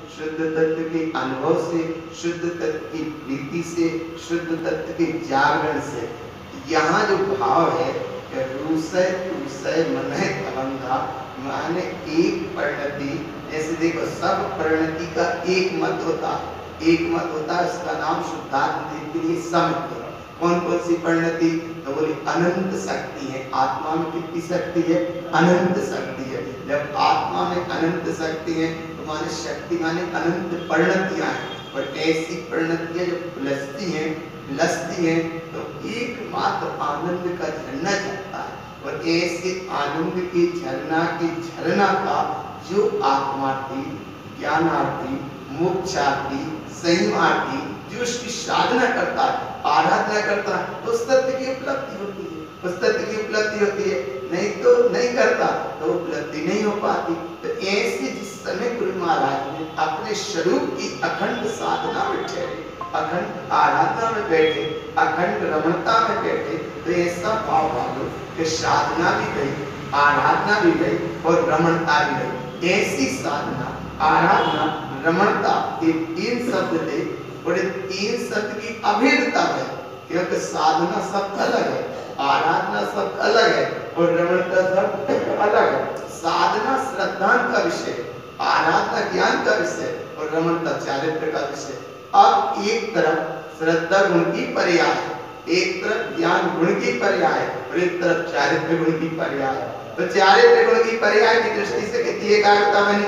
शुद्ध तत्व के अनुभव से, शुद्ध तत्व की प्रीति से, शुद्ध तत्व के जागरण से। यहाँ जो भाव है रूसय तुसय मनः तमंगा, माने एक परिणति। जैसे देखो सब परिणति का एक मत होता है, एक मत होता है, उसका नाम शुद्धात्म के लिए समित। कौन कौन सी परिणति? तो बोली अनंत शक्ति है। आत्मा में कितनी शक्ति है? अनंत शक्ति है। जब आत्मा में अनंत शक्ति है तो माने शक्ति माने अनंत परिणतियां हैं। और ऐसी परिणतियां जब लसती हैं तो एकमात्र आनंद का झरना चलता है। और ऐसे आनंद के झरना का जो आत्मार्थी, ज्ञानार्थी, मोक्षार्थी, संयमार्थी जो उसकी साधना करता है, आराधना करता है, उस तत्व की उपलब्धि होती है, उस तत्व की उपलब्धि होती है। नहीं तो नहीं करता तो उपलब्धि नहीं हो पाती। तो ऐसे जिस समय गुरु महाराज ने अपने स्वरूप की अखंड साधना में ठहरे, अखंड आराधना में बैठे, अखंड रमणता में बैठे, तो ऐसा भाव भालो कि साधना भी गई, आराधना भी गई और रमणता भी गई। ऐसी साधना, आराधना, रमणता, ये तीन शब्द थे और तीन शब्द की अभेदता है। क्योंकि साधना सब अलग है, आराधना सब अलग है और रमणता सब अलग है। साधना श्रद्धा का विषय, आराधना ज्ञान का विषय और रमणता चारित्र का विषय। अब एक तरफ श्रद्धा गुण की पर्याय है, एक तरफ ज्ञान गुण की पर्याय है और एक तरफ चारित्र गुण की पर्याय है। तो चारित्र गुण की पर्याय की दृष्टि से कितनी एकाग्रता बनी?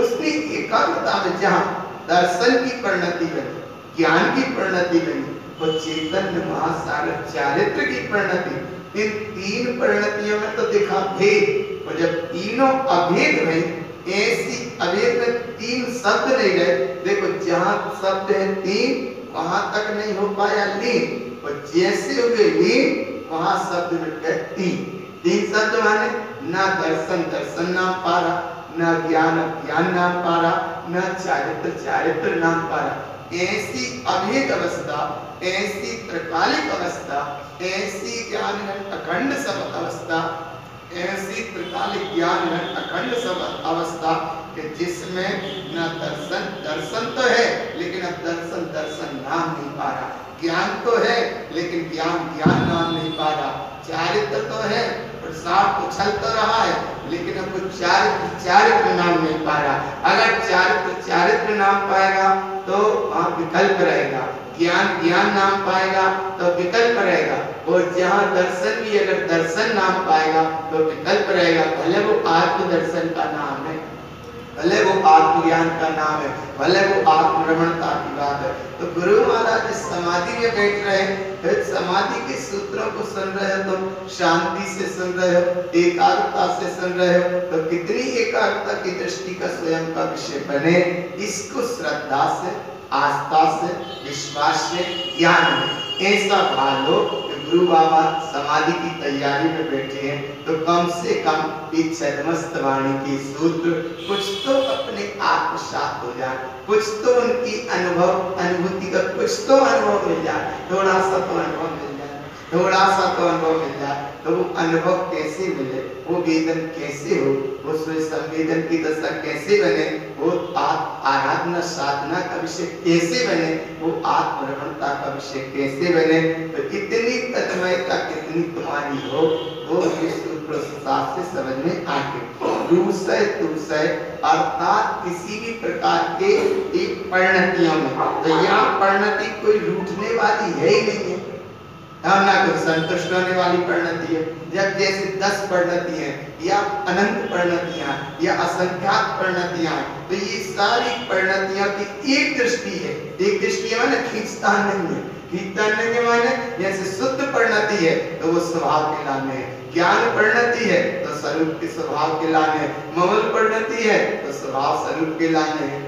उसकी एकाग्रता में जहाँ दर्शन की परिणति बनी, ज्ञान की परिणति बनी और चैतन्य महासागर चारित्र की परिणति, इन तीन परिणतियों में तो दिखा भेद। और जब तीनों अभेद हुए, ऐसी अभेद में तीन शब्द नहीं गए। देखो जहां शब्द है तीन वहां तक नहीं हो पाया लीन, और जैसे हुए लीन वहां शब्द मिट गए तीन। तीन शब्द माने ना दर्शन दर्शन नाम पारा, न ज्ञान ज्ञान नाम पारा, न चारित्र चारित्र नाम पारा। ऐसी अभेद अवस्था, ऐसी त्रिकालिक अवस्था, ऐसी ज्ञान अखंड सब अवस्था, ऐसी त्रिकालिक ज्ञान अखंड सब अवस्था कि जिसमें न दर्शन दर्शन तो है लेकिन अब दर्शन दर्शन नाम नहीं पा रहा, ज्ञान तो है लेकिन ज्ञान ज्ञान नाम नहीं पा रहा, चारित्र तो है और साथ उछल तो रहा है लेकिन अब कुछ चारित्र नाम नहीं पा रहा। अगर चारित्र नाम पाएगा तो वहाँ विकल्प रहेगा, ज्ञान ज्ञान नाम पाएगा तो विकल्प रहेगा, और जहाँ दर्शन भी अगर दर्शन नाम पाएगा तो विकल्प रहेगा। भले वो आत्म दर्शन का नाम है, भले वो आत्मज्ञान का नाम है, भले वो आत्मरमणता की बात है। तो गुरु महाराज इस समाधि में बैठ रहे हैं, फिर समाधि के सूत्रों को सुन रहे हो, तो शांति से सुन रहे हो, एकाग्रता से सुन रहे हो, तो कितनी एकाग्रता की दृष्टि का स्वयं का विषय बने। इसको श्रद्धा से, आस्था से, विश्वास से, ज्ञान में ऐसा भाव लो। गुरु बाबा समाधि की तैयारी में बैठे हैं तो कम से कम इस छद्मस्त वाणी के सूत्र कुछ तो अपने आत्मसात हो जाए, कुछ तो उनकी अनुभूति का कुछ तो अनुभव मिल जाए, थोड़ा सा तो अनुभव मिल जाए, थोड़ा सा तो अनुभव मिल जाए। तो वो अनुभव कैसे मिले, वो वेदन कैसे हो, वो संवेदन की दशा कैसे बने, वो आराधना साधना का विषय कैसे बने, वो आत्मरमणता का विषय कैसे बने। तो इतनी तन्मयता कितनी तुम्हारी हो वो इस प्रसाद से समझ में आके रूसय तुसय अर्थात किसी भी प्रकार के एक परिणतियों में, तो यहाँ परिणति कोई रूठने वाली है ही नहीं है, ना कोई संतुष्ट होने वाली परिणति है। जब जैसे 10 परिणति है या अनंत परिणतियां या असंख्यात परिणतियां, तो ये सारी परिणतियों की एक दृष्टि है। एक दृष्टि माने खींचतान नहीं है, खींचतान नहीं है माने जैसे शुद्ध परिणति है तो वो स्वभाव के लाने है, ज्ञान परिणति है तो स्वरूप के स्वभाव के लाने है, ममल परिणति है तो स्वभाव स्वरूप के लाने है,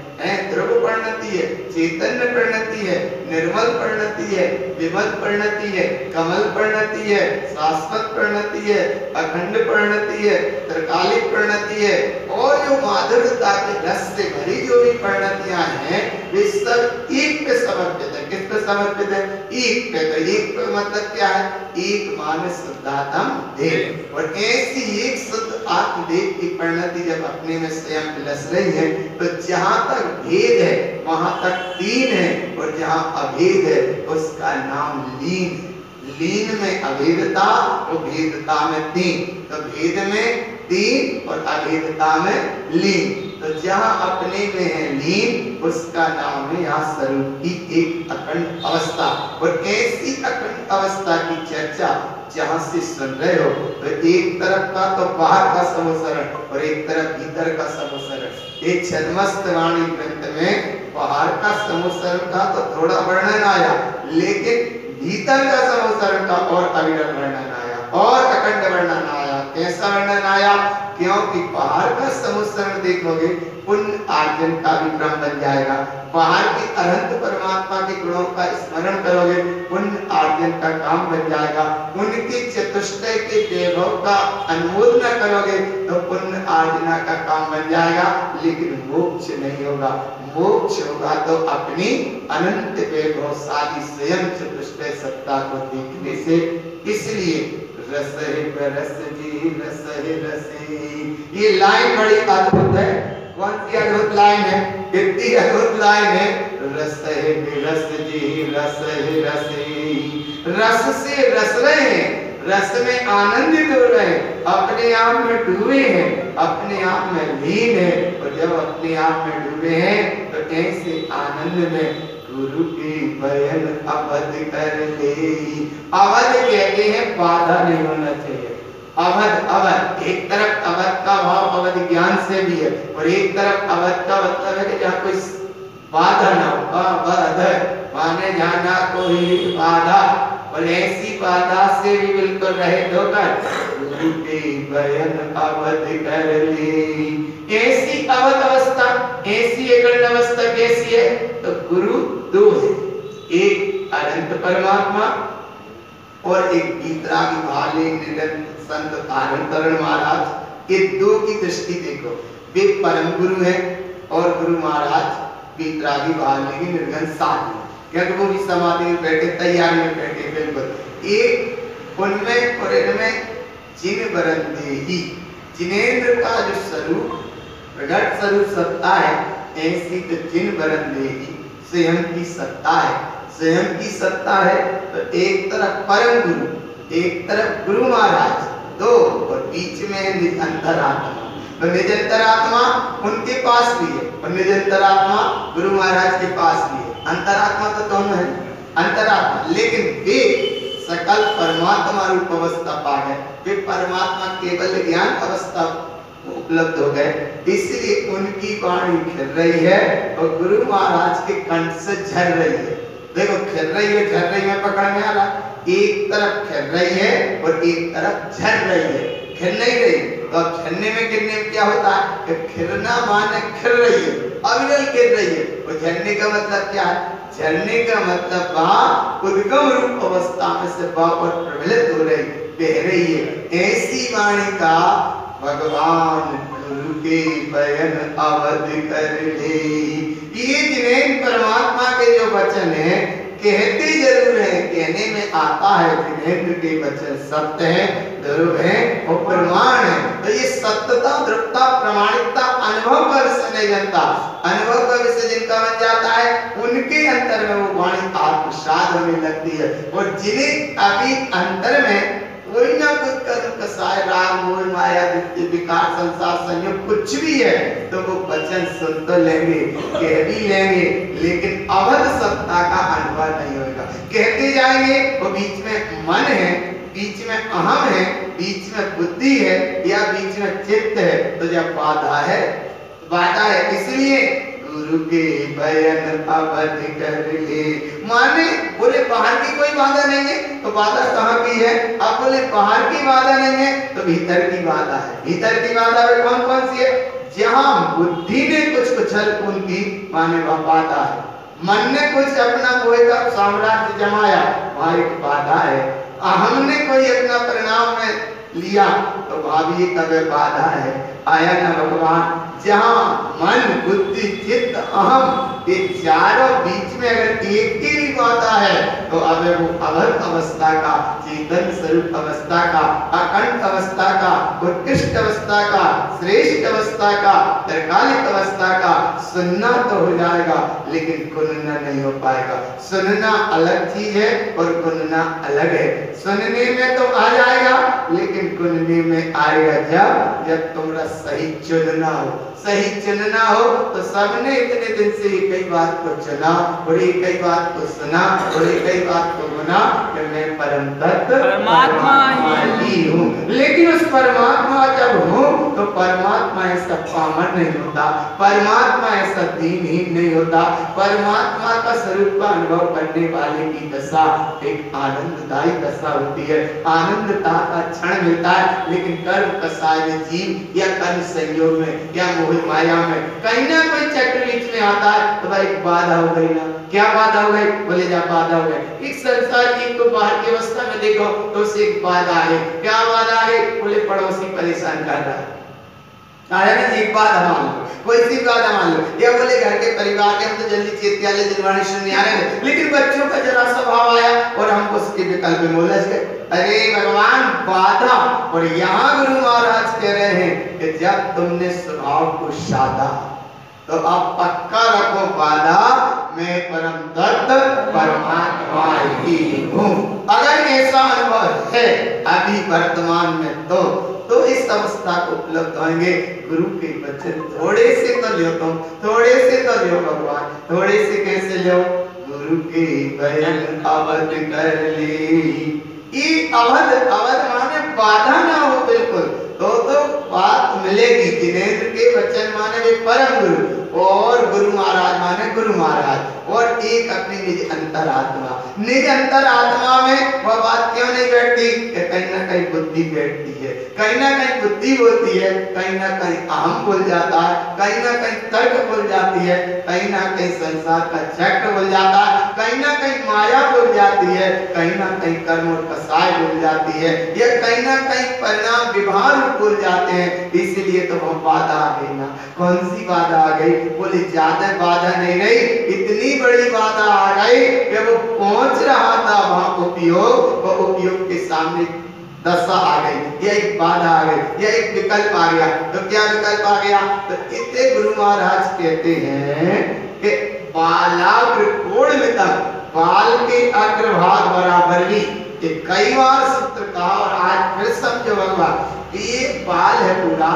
ध्रुव परिणति है, चैतन्य परिणति है, निर्मल परिणति है, विमल परिणति है, कमल परिणति है, शाश्वत परिणति है, अखंड परिणति है, त्रिकालिक परिणति है, और जो माधुर्यता के रस से भरी जो भी परिणतियां हैं वे सब एक पे समर्पित है। किस पे समर्पित है? एक पे। तो एक पे मतलब क्या है? एक माने शुद्धात्म देव। और ऐसी एक शुद्ध आत्मदेव की परिणति जब अपने में स्वयं विलस रही है, तो जहां तक भेद है वहां तक तीन है, और जहां अभेद है उसका नाम लीन है। लीन में अभेदता और भेदता में तीन, तो भेद में तीन और अभेदता में लीन। तो जहां अपने में है लीन उसका नाम है यहाँ स्वरूप की एक अखंड अवस्था। और ऐसी अखंड अवस्था की चर्चा जहां से सुन रहे हो, तो एक तरफ का तो बाहर का समोसरण और एक तरफ भीतर का समोसरण। एक छद्मस्त वाणी ग्रंथ में बाहर का समोसरण का तो थोड़ा वर्णन आया, लेकिन भीतर का समोसरण का और अविरल वर्णन आया और अखंड वर्णन आया। कैसा वर्णन आया? क्योंकि बाहर का समोसरण देखोगे पुण्य आर्जन का भी क्रम बन जाएगा। बाहर की अनंत परमात्मा के गुणों का स्मरण करोगे, पुण्य आर्जन का काम बन जाएगा। उनकी चतुष्टय के वैभव का अनुमोदन करोगे तो पुण्य आर्जना का काम बन जाएगा, लेकिन मोक्ष नहीं होगा। मोक्ष होगा तो अपनी अनंत वैभवशाली स्वयं चतुष्टय सत्ता को देखने से। इसलिए रस है रस जी रस है रसे, ये लाइन बड़ी अद्भुत है। कौन सी अद्भुत लाइन है? इतनी अद्भुत लाइन है, रस है रस जी रस है रसे। रस से रस रहे हैं, रस में आनंदित हो रहे हैं, अपने आप में डूबे हैं, अपने आप में लीन है। और जब अपने आप में डूबे हैं तो ऐसे आनंद में गुरु की बयन अवध कर ले। अवध कहते हैं बाधा नहीं होना चाहिए। अवध अवध एक तरफ अवध का भाव अवध ज्ञान से भी है, और एक तरफ अवध का मतलब है कि जहाँ कोई बाधा ना हो। अवध माने जाना कोई बाधा, और ऐसी बाधा से भी बिल्कुल रहित होकर गुरु की बयन अवध कर ले। ऐसी अवध अवस्था, ऐसी अखंड अवस्था कैसी है? तो गुरु दो है, एक अनंत परमात्मा और एक वीतरागी भाले निरंतर संत आनंदरण महाराज। ये दो की दृष्टि देखो, वे परम गुरु हैं और गुरु महाराज वीतरागी भाले की निर्गन साधु, क्योंकि वो भी समाधि में बैठे, तैयारी में बैठे। बिल्कुल एक उनमें और इनमें जिन बरंदे ही जिनेन्द्र का जो स्वरूप प्रगट स्वरूप सत्ता है, ऐसी तो जिन बरंदे ही स्वयं की सत्ता है। स्वयं की सत्ता है तो एक तरफ परम गुरु, एक तरफ गुरु महाराज, दो, और बीच में निज अंतरात्मा। तो निज अंतरात्मा उनके पास भी है और निज अंतरात्मा गुरु महाराज के पास भी है। अंतरात्मा तो दोनों है, अंतरात्मा, लेकिन वे सकल परमात्मा रूप अवस्था पा गए, वे परमात्मा केवल ज्ञान अवस्था उपलब्ध हो गए। इसलिए उनकी वाणी खिल रही है और गुरु महाराज के कंठ से झर रही है। देखो खिल रही है, झर रही है, पकड़ में आ रहा। एक तरफ खिल रही है और एक तरफ झर रही है। खिल नहीं रही तो अब झरने में गिरने में क्या होता है कि खिलना माने खिल रही है, अविरल गिर रही है। और झरने का मतलब क्या है? झरने का मतलब वहाँ उद्गम रूप अवस्था में से और प्रबलित हो रही, बह रही है। ऐसी वाणी का भगवान गुरु के बयन अवध कर ले। ये जिन्हें परमात्मा के जो वचन है, कहते जरूर है, कहने में आता है जिनेंद्र के वचन सत्य है, ध्रुव है और प्रमाण है। तो ये सत्यता, ध्रुवता, प्रमाणिकता अनुभव कर से नहीं जनता, अनुभव कर से जिनका बन जाता है उनके अंतर में वो वाणी आत्मसात होने लगती है। और जिन्हें अभी अंतर में कोई ना कुछ कर्म कसाय, राग, मोह, माया, वृत्ति, विकार, संसार, संयोग कुछ भी है, तो वो वचन सुन तो लेंगे, कह भी लेंगे, लेकिन अवध सत्ता का अनुभव नहीं होगा। कहते जाएंगे, वो बीच में मन है, बीच में अहम है, बीच में बुद्धि है या बीच में चित्त है, तो जब बाधा है, बाधा है। इसलिए गुरु के बयन अवध कर ले। माने बोले बाहर की कोई बाधा नहीं है, तो बाधा कहाँ की है? अब बोले बाहर की बाधा नहीं है तो भीतर की बाधा है। भीतर की बाधा में कौन कौन सी है? जहाँ बुद्धि ने कुछ उछल कूद की, माने वह बाधा है। मन ने कुछ अपना कोई का साम्राज्य जमाया, वहाँ एक बाधा है। हमने कोई अपना परिणाम में लिया तो भाभी कभी बाधा है। आया ना भगवान, जहाँ मन, बुद्धि, चित्त, अहम ये चारों बीच में अगर एक ही नहीं पाता है तो अब वो अवध अवस्था का, चेतन स्वरूप अवस्था का, अखंड अवस्था का, उत्कृष्ट अवस्था का, श्रेष्ठ अवस्था का, त्रिकालिक अवस्था का सुनना तो हो जाएगा लेकिन गुनना नहीं हो पाएगा। सुनना अलग चीज है और गुनना अलग है। सुनने में तो आ जाएगा लेकिन गुनने में आएगा जब तुम्हारा सही चुनना हो। सही चुनना हो तो सबने इतने दिन से एक ही बात को चुना और एक ही बात को सुना और एक ही बात को गुना कि मैं परम तत्व परमात्मा ही हूँ। लेकिन उस परमात्मा जब हूँ तो परमात्मा ऐसा पामर नहीं होता, परमात्मा ऐसा दीनहीन नहीं होता। परमात्मा का स्वरूप का अनुभव करने वाले की दशा एक आनंददायी दशा होती है, आनंदता का क्षण मिलता है। लेकिन कर्म कसाय में जीव या कर्म संयोग में या मोह माया में कहीं ना कोई चक्र बीच में आता है तो भाई बाधा हो गई ना। क्या बाधा हो गई? बोले जा बाधा हो गई। एक संसार जीव को बाहर की अवस्था में देखो तो उसे एक बाधा है। क्या बाधा है? बोले पड़ोसी परेशान कर रहा है। आया ना, एक बात मान लो, कोई सी बात मान लो, या बोले घर के परिवार के हम तो जल्दी चेत्यालय दिलवाने सुनने आ रहे हैं लेकिन बच्चों का जरा स्वभाव आया और हमको उसके विकल्प में उलझ गए। अरे भगवान बाधा। और यहाँ गुरु महाराज कह रहे हैं कि जब तुमने स्वभाव को साधा तो अब पक्का रखो बाधा, मैं परम तत्व परमात्मा ही हूँ। अगर ऐसा अनुभव है अभी वर्तमान में तो इस अवस्था को उपलब्ध होंगे। गुरु के वचन थोड़े से तो लो, तुम थोड़े से तो लो भगवान, थोड़े से कैसे लो? गुरु के बयान अवध कर ले। ये अवध माने बाधा ना हो बिल्कुल तो बात मिलेगी। जिनेंद्र के वचन माने वे परम गुरु और गुरु महाराज माने गुरु महाराज और एक अपनी निज अंतरात्मा। निज अंतरात्मा में वह बात क्यों नहीं बैठती? कहीं ना कहीं बुद्धि बैठती है, कहीं ना कहीं बुद्धि बोलती है, कहीं ना कहीं अहम बोल जाता है, कहीं ना कहीं तर्क बोल जाती है, कहीं ना कहीं संसार का चक्र बोल जाता है, कहीं ना कहीं माया बोल जाती है, कहीं ना कहीं कर्म और कसाय बोल जाती है, या कहीं ना कहीं परिणाम विभाग बोल जाते हैं। इसीलिए तो वह बाधा आ गई ना। कौन सी बाधा आ गई? बोले ज्यादा बाधा नहीं रही, इतनी बड़ी बाधा आ गई कि वो पहुंच रहा था वहां उपयोग, वो उपयोग के सामने दशा आ गई, या एक बाधा आ गई, या एक विकल्प आ गया। तो क्या विकल्प आ गया? तो इतने गुरु महाराज कहते हैं कि बालाग्र कोणमितम, बाल के अग्रभाग बराबर भी। कई बार सूत्र कहा और आज फिर समझो भगवान, ये बाल है पूरा,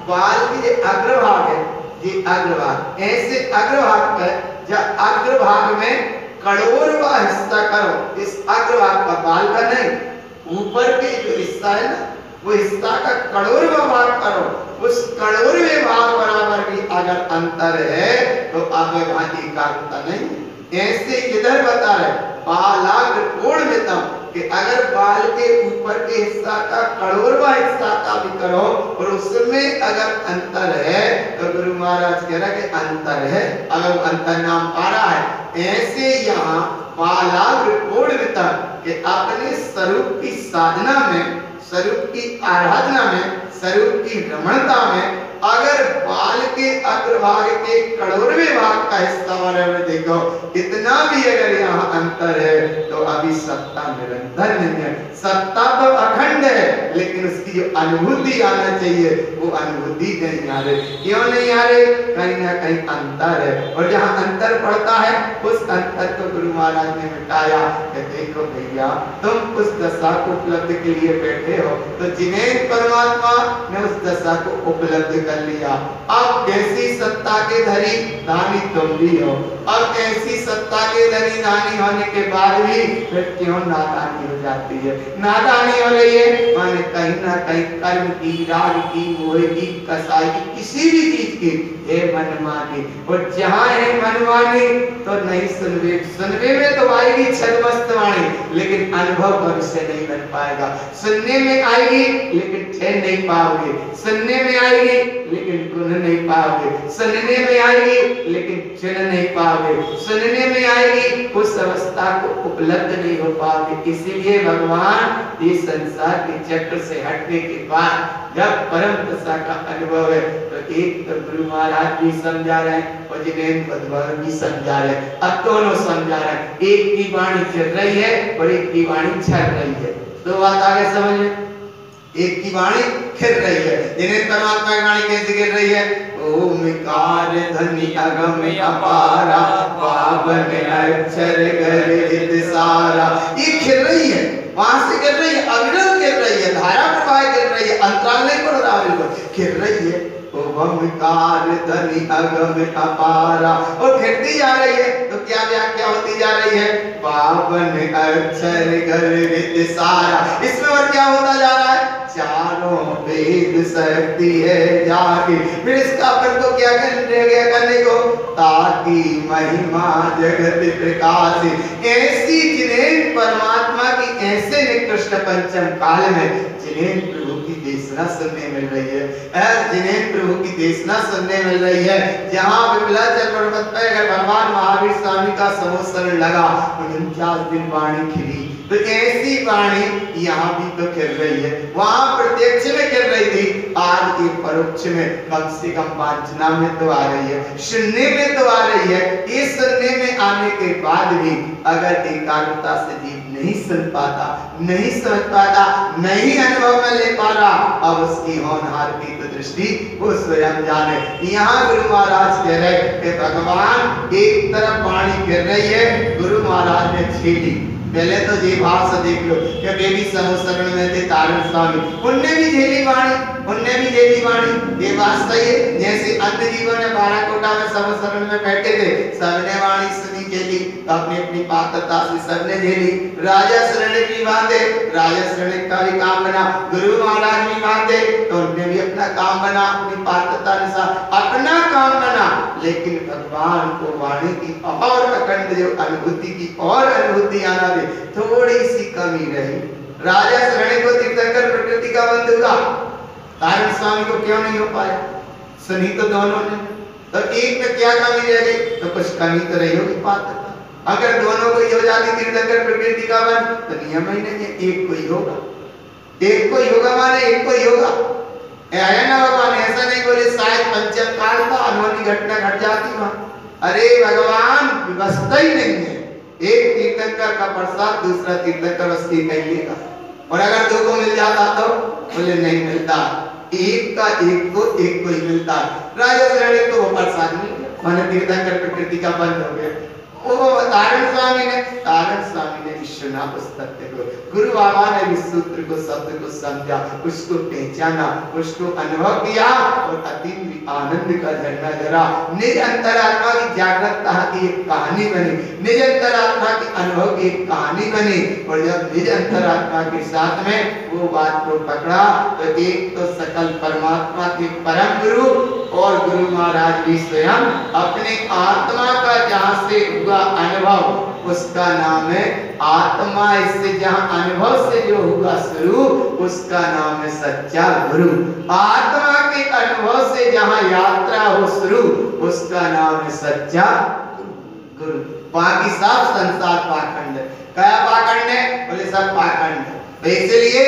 बाल के अग्रभाग है, ये अग्रभाग, ऐसे अग्रभाग पर जब अग्रभाग में कड़ोरवा हिस्सा करो, इस अग्रभाग का बाल का नहीं, ऊपर के जो हिस्सा है ना वो हिस्सा का कड़ोरवा भाग करो, उस कड़ोरवे भाग बराबर भी अगर अंतर है तो आगे भांति एकाग्रता नहीं। ऐसे इधर बता रहे बालाग्र कोणमितम कि अगर बाल के ऊपर के हिस्सा का कड़ोरवा हिस्सा का भी करो और उसमें अगर अंतर है तो गुरु महाराज कह रहा है कि अंतर है, अगर अंतर नाम पा रहा है। ऐसे यहाँ बालाग्र कोणमितम कि अपने स्वरूप की साधना में, स्वरूप की आराधना में, स्वरूप की रमणता में अगर बाल के अग्रभाग के कड़ोरवे भाग का हिस्सा वाले में देखो इतना भी अगर यहाँ अंतर है तो अभी सत्ता निरंतर नहीं है। सत्ता तो अखंड है लेकिन उसकी जो अनुभूति आना चाहिए वो अनुभूति नहीं आ रही। क्यों नहीं आ रही? कहीं ना कहीं अंतर है, और जहाँ अंतर पड़ता है उस अंतर को गुरु महाराज ने मिटाया कि देखो भैया तुम उस दशा को उपलब्ध के लिए बैठे हो तो जिन्हें परमात्मा ने उस दशा को उपलब्ध कर लिया। अब ऐसी सत्ता के धनी धानी तुम भी हो, अब ऐसी सत्ता के धनी धानी होने के बाद भी फिर क्यों नादानी हो जाती है? नादानी हो रही है माने कहीं ना कहीं कर्म की, राग की, मोह की, कसाई की, किसी भी चीज की है मनमानी, और जहाँ है मनमानी तो नहीं सुनवे, सुनवे में तो आएगी छदमस्त वाणी लेकिन अनुभव भविष्य नहीं बन पाएगा। सुनने में आएगी लेकिन ठहर नहीं पाओगे, सुनने में आएगी लेकिन गुण नहीं पाओगे, सुनने में आएगी लेकिन चुन नहीं पाओगे, पाओगे, सुनने में आएगी, उस अवस्था को उपलब्ध नहीं हो पाओगे। इसीलिए भगवान इस संसार के चक्र से हटने के बाद जब परम दशा का अनुभव है तो एक तो गुरु महाराज भी समझा रहे हैं और जिनेंद्र भगवान भी समझा रहे हैं, अब दोनों समझा रहे हैं। एक की वाणी चल रही है और एक की वाणी छल रही है। दो बात आगे समझ में, एक की वाणी खिल रही है, जिन्हें परमात्मा की वाणी कैसे गिर रही है? ओमकार ध्वनि अगम अपारा पावन अक्षर गरित सारा, ये खिल रही है, वहां से गिर रही है, अविरल गिर रही है, धारा प्रवाह गिर रही है, अंतराल नहीं पड़ रहा, बिल्कुल खिल रही है। ओमकार ध्वनि अगम अपारा, और खिलती जा रही है तो क्या व्याख्या होती जा रही है? पावन अक्षर गरित सारा। इसमें और क्या होता जा रहा है? चारों वेद शक्ति है जागी। फिर इसका अपन को क्या करने को? ताकि महिमा जगत प्रकाश, ऐसी जिन्हें परमात्मा की ऐसे निकृष्ट पंचम काल में जिन्हें प्रभु की देशना सुनने मिल रही है, जिन्हें प्रभु की देशना सुनने मिल रही है, जहाँ विमलाचल पर्वत पर अगर भगवान महावीर स्वामी का समोत्सरण लगा 49 दिन वाणी खिली, तो ऐसी वाणी यहाँ भी तो खिल रही है। वहां प्रत्यक्ष में खिल रही थी, आज के परोक्ष में कम से कम वांछना में तो आ रही है, सुनने में तो आ रही है। ये सुनने में आने के बाद भी अगर एकाग्रता से जीव नहीं सुन पाता, नहीं समझ पाता, नहीं अनुभव में ले पा रहा, अब उसकी होनहार की तो दृष्टि वो स्वयं जाने। यहाँ गुरु महाराज कह रहे कि भगवान एक तरफ वाणी गिर रही है, गुरु महाराज ने छीली। पहले तो जी भाव से देख लो, क्योंकि भी समोसरण में थे तारण स्वामी, उनने भी झेली वाणी, उनने भी झेली वाणी। ये बात सही है, जैसे अन्य जीवों ने 12 कोटा में समोसरण में बैठे थे, सबने वाणी सुनी झेली, अपनी अपनी पात्रता से सबने झेली। राजा श्रेणिक भी बांधे, राजा श्रेणिक का भी काम बना, गुरु महाराज भी बांधे तो उनने भी अपना काम बना, अपनी पात्रता अनुसार अपना काम बना। लेकिन भगवान को वाणी की और अखंड जो अनुभूति की और अनुभूति आना दे, थोड़ी सी कमी रही। राजा श्रेणी को तीर्थंकर प्रकृति का बंधु हुआ, तारण स्वामी को क्यों नहीं हो पाया? सुनी तो दोनों ने, तो एक में क्या कमी रह गई? तो कुछ कमी तो रही होगी पात्रता। अगर दोनों को हो जाती तीर्थंकर प्रकृति का बंधु तो नियम ही नहीं है, एक को ही होगा, एक को ही होगा, माने एक को ही होगा। है ना भगवान, ऐसा नहीं बोले शायद पंचम काल था अनहोनी घटना घट जाती वहां। अरे भगवान व्यवस्था ही नहीं है, एक तीर्थंकर का प्रसाद दूसरा तीर्थंकर उसकी कहीं लेगा, और अगर दो को मिल जाता तो बोले नहीं मिलता, एक का एक को ही मिलता। राजा श्रेणी को वो प्रसाद मिल गया, माने तीर्थंकर प्रकृति का बंद हो गया। वो तारण स्वामी ने विश्वना उस तथ्य को, गुरु बाबा ने इस सूत्र को, शब्द को समझा, उसको पहचाना, उसको अनुभव किया और अतीब आनंद का झंडा जरा निज अंतरात्मा की जागृतता की एक कहानी बनी, निज अंतरात्मा की अनुभव की एक कहानी बनी। और जब निज अंतरात्मा के साथ में वो बात को पकड़ा तो एक तो सकल परमात्मा के परम गुरु और गुरु महाराज भी स्वयं अपने आत्मा का जहाँ से हुआ अनुभव, उसका नाम है आत्मा। इससे जहाँ अनुभव से जो हुआ शुरू, उसका नाम है सच्चा गुरु। आत्मा के अनुभव से जहाँ यात्रा हो शुरू, उसका नाम है सच्चा गुरु। बाकी सब संसार पाखंड है। क्या पाखंड है? बोले सब पाखंड है। तो इसलिए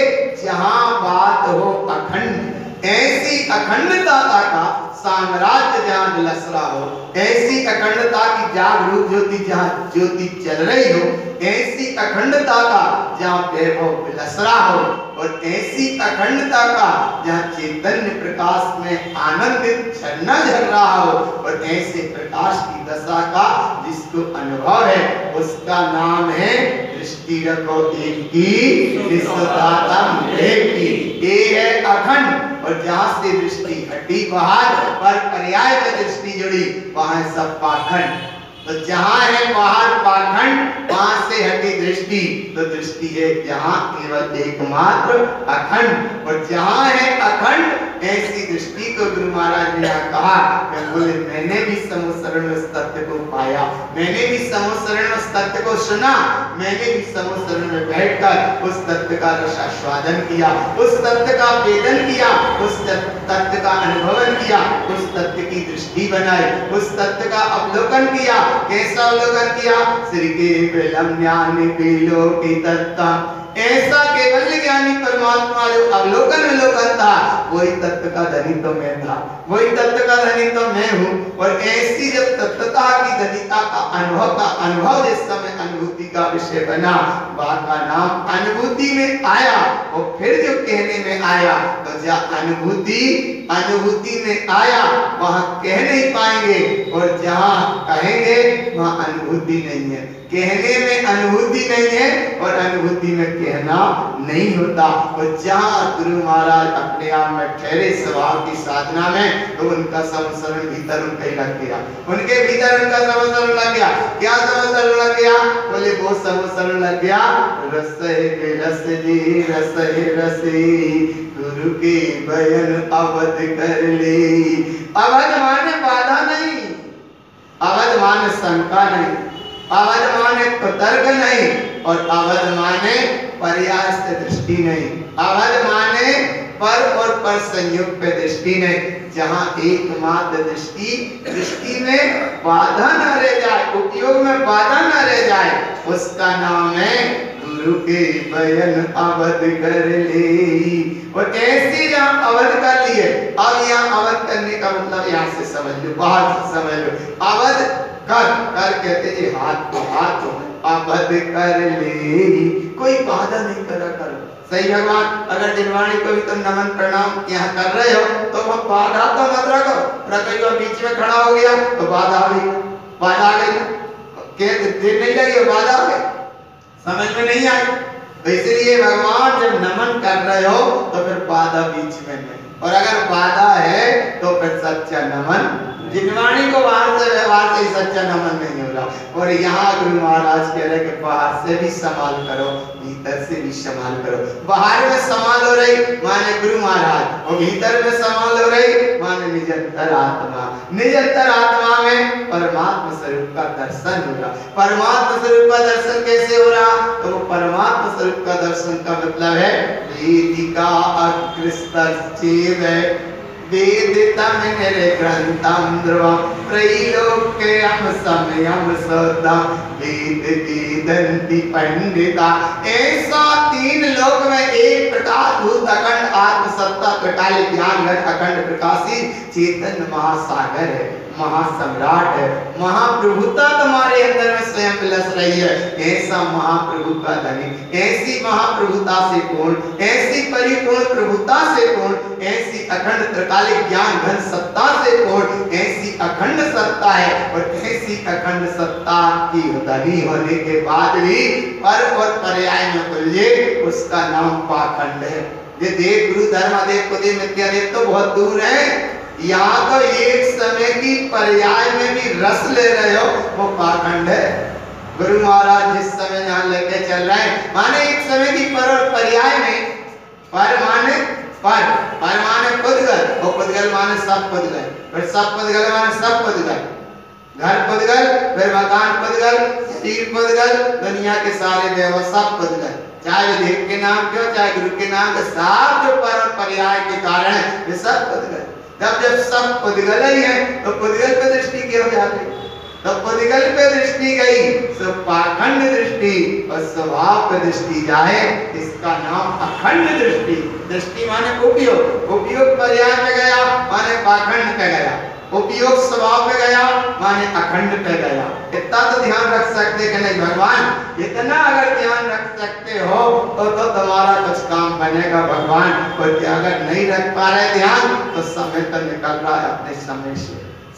जहाँ बात हो अखंड, ऐसी अखंडता का साम्राज्य जहाँ विलसरा हो, ऐसी अखंडता की जागरूक ज्योति जहाँ ज्योति चल रही हो, ऐसी अखंडता का जहाँ वैभव विलसरा हो, और ऐसी अखंडता का जहाँ चैतन्य प्रकाश में आनंदित झरना झर रहा हो, और ऐसे प्रकाश की दशा का जिसको अनुभव है, उसका नाम है दृष्टि रखो एक की, विश्वदातम एक की। ये है अखंड। और जहाँ से दृष्टि हटी बाहर पर पर्याय में दृष्टि जुड़ी, वहां सब पाखंड। तो जहाँ है बाहर पाखंड, वहां से हटी दृष्टि, तो दृष्टि है जहाँ केवल एकमात्र अखंड। और जहाँ है अखंड, ऐसी दृष्टि को गुरु महाराज ने कहा कि बोले मैंने भी समुसरण में तत्व को पाया, मैंने भी समुसरण में तत्व को सुना, मैंने भी समुसरण में बैठकर उस तत्व का रसास्वादन किया, उस तत्व का वेदन किया, उस तत्व का अनुभवन किया, उस तत्व की दृष्टि बनाई, उस तत्व का अवलोकन किया। कैसा अवलोकन किया? श्री केवलम ज्ञान विलोकी तत्त्वम्, ऐसा केवल ज्ञानी परमात्मा जो अवलोकन विलोकन था, वही तत्व का धनी तो मैं था, वही तत्व का धनी तो मैं हूँ। और ऐसी जब तत्वता की धनीता का अनुभव जिस समय अनुभूति का विषय बना, वह का नाम अनुभूति में आया। और फिर जो कहने में आया, तो जहाँ अनुभूति में आया वहां कह नहीं पाएंगे, और जहां कहेंगे वहां अनुभूति नहीं है। कहने में अनुभूति नहीं है और अनुभूति में कहना नहीं होता। और जहां गुरु महाराज अपने आप में ठहरे स्वभाव की साधना में, तो उनका समसरण भीतर उनके लग गया, उनके भीतर उनका समसरण लग गया। क्या समसरण लग गया? बोले वो समसरण लग गया रस है रस जी, रस है रसी, गुरु के बयन अवध कर ले। अवध माने बाधा नहीं, अवध माने शंका नहीं, अवध माने कुतर्क नहीं, और अवध माने पर्यास्त दृष्टि नहीं, अवध माने पर और पर संयुक्त दृष्टि नहीं। जहां एकमात्र दृष्टि में बाधा न रह जाए, उपयोग में बाधा न रह जाए, उसका नाम है गुरु के बयन अवध कर ले। और ऐसे जहां अवध कर लिए, अब यहाँ अवध करने का मतलब यहाँ से समझ लो, बाहर से समझ लो। अवध कर कहते हैं हाथ को अवध कर ले, कोई बाधा नहीं करा करो। सही भगवान, अगर दिनवाणी को भी तुम नमन प्रणाम यहाँ कर रहे हो, तो वह बाधा तो मत रखो। रखो बीच में खड़ा हो गया तो बाधा आ गई, बाधा आ गई, देर नहीं लगी, बाधा आ गई, समझ में नहीं आई। तो इसलिए भगवान जब नमन कर रहे हो तो फिर बाधा बीच में नहीं, और अगर बाधा है तो फिर सच्चा नमन, जिनवाणी को बाहर से व्यवहार से ही सच्चा नमन नहीं हो रहा। और यहाँ गुरु महाराज कह रहे कि बाहर से भी संभाल करो, भीतर से भी संभाल करो। बाहर में संभाल हो रही माने गुरु महाराज, और भीतर में संभाल हो रही माने निजंतर आत्मा। निजंतर आत्मा में परमात्मा स्वरूप का दर्शन हो रहा। परमात्मा स्वरूप का दर्शन कैसे हो रहा? तो वो परमात्मा स्वरूप का दर्शन का मतलब है वेदिका अग्रस्तश्चेव वेदितम निर्ग्रंथम ध्रुवम त्रैलोक्यम समयम सदम वेद वेदन्ति पंडिता। ऐसा तीन लोक में एक प्रकाश भूत अखंड आत्म सत्ता प्रकाश ज्ञान घट अखंड प्रकाशी चेतन महासागर है, महासम्राट है। महाप्रभुता तुम्हारे अंदर में स्वयं विलस रही है। ऐसा महाप्रभु का धनी, ऐसी महाप्रभुता से पूर्ण, ऐसी परिपूर्ण प्रभुता से पूर्ण, ऐसी अखंड त्रिकालिक ज्ञान घन सत्ता से पूर्ण, ऐसी अखंड सत्ता है। और ऐसी अखंड सत्ता की धनी होने के बाद भी पर और पर्याय में बोलिए, उसका नाम पाखंड है। ये देव गुरु धर्म देव को देव मिथ्या देव तो बहुत दूर है। यहाँ तो एक समय की पर्याय में भी रस ले रहे हो, वो पाखंड है। गुरु महाराज जिस समय यहाँ लेके चल रहे हैं, माने एक समय की पर और पर्याय में, पर माने पुद्गल, और पुद्गल माने सब पुद्गल, फिर सब पुद्गल माने सब पुद्गल, घर पुद्गल, फिर मकान पुद्गल, शरीर पुद्गल, दुनिया के सारे व्यवहार सब पुद्गल, चाहे देव के नाम क्यों, चाहे गुरु के नाम के, सब जो पर और पर्याय के कारण है, ये सब पुद्गल। जब सब पुद्गल ही है तो पुद्गल पे दृष्टि क्यों जाती? तो पुद्गल पे दृष्टि गई, तो पाखंड दृष्टि और स्वभाव पे दृष्टि जाए, इसका नाम अखंड दृष्टि। दृष्टि माने उपयोग, उपयोग पर्याय पे गया माने पाखंड पे गया, उपयोग स्वभाव पे गया माने अखंड पे गया। इतना तो ध्यान रख सकते कि नहीं भगवान? इतना अगर ध्यान रख सकते हो तो तुम्हारा कुछ काम बनेगा भगवान। और अगर नहीं रख पा रहे ध्यान, तो समय तो निकल रहा है अपने समय से,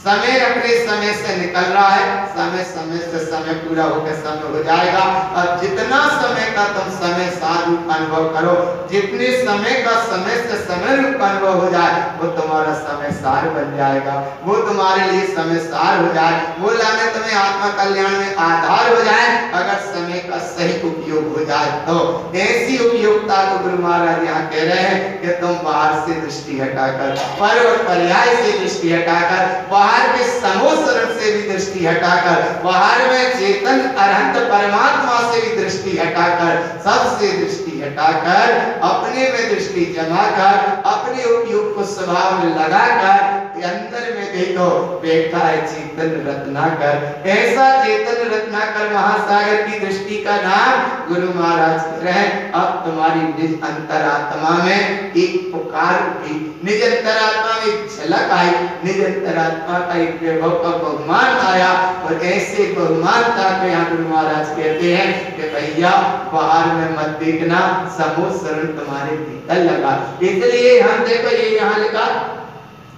समय अपने समय से निकल रहा है, समय समय से समय पूरा होकर समय हो जाएगा। अब जितना समय का तुम समय सार रूप अनुभव करो, जितने समय का समय से समय रूप अनुभव हो जाए, वो तुम्हारा समय सार बन जाएगा, वो तुम्हारे लिए समय सार हो जाए, वो लाने तुम्हें आत्मा कल्याण में आधार हो जाए, अगर समय का सही उपयोग हो जाए तो। ऐसी उपयोगिता को गुरु महाराज यहाँ कह रहे हैं कि तुम बाहर से दृष्टि हटाकर, पर और पर्याय से दृष्टि हटाकर, बाहर के समोसरण से भी दृष्टि हटाकर, बाहर में चेतन अनंत परमात्मा से भी दृष्टि हटाकर, सबसे दृष्टि हटाकर अपने में दृष्टि जमाकर, अपने उपयोग को स्वभाव में लगाकर अंदर में देखो बैठा है चेतन रत्नाकर। ऐसा चेतन रत्नाकर महासागर की दृष्टि का नाम गुरु महाराज कह रहे हैं। अब तुम्हारी निज अंतरात्मा में एक पुकार उठी, निज अंतरात्मा में एक झलक आई, निज अंतरात्मा का एक वैभव का बहुमान आया। और ऐसे बहुमानता को यहाँ गुरु महाराज कहते हैं कि भैया बाहर में मत देखना, समोसरण तुम्हारे भीतर लगा। इसलिए हम देखो ये यहाँ लिखा,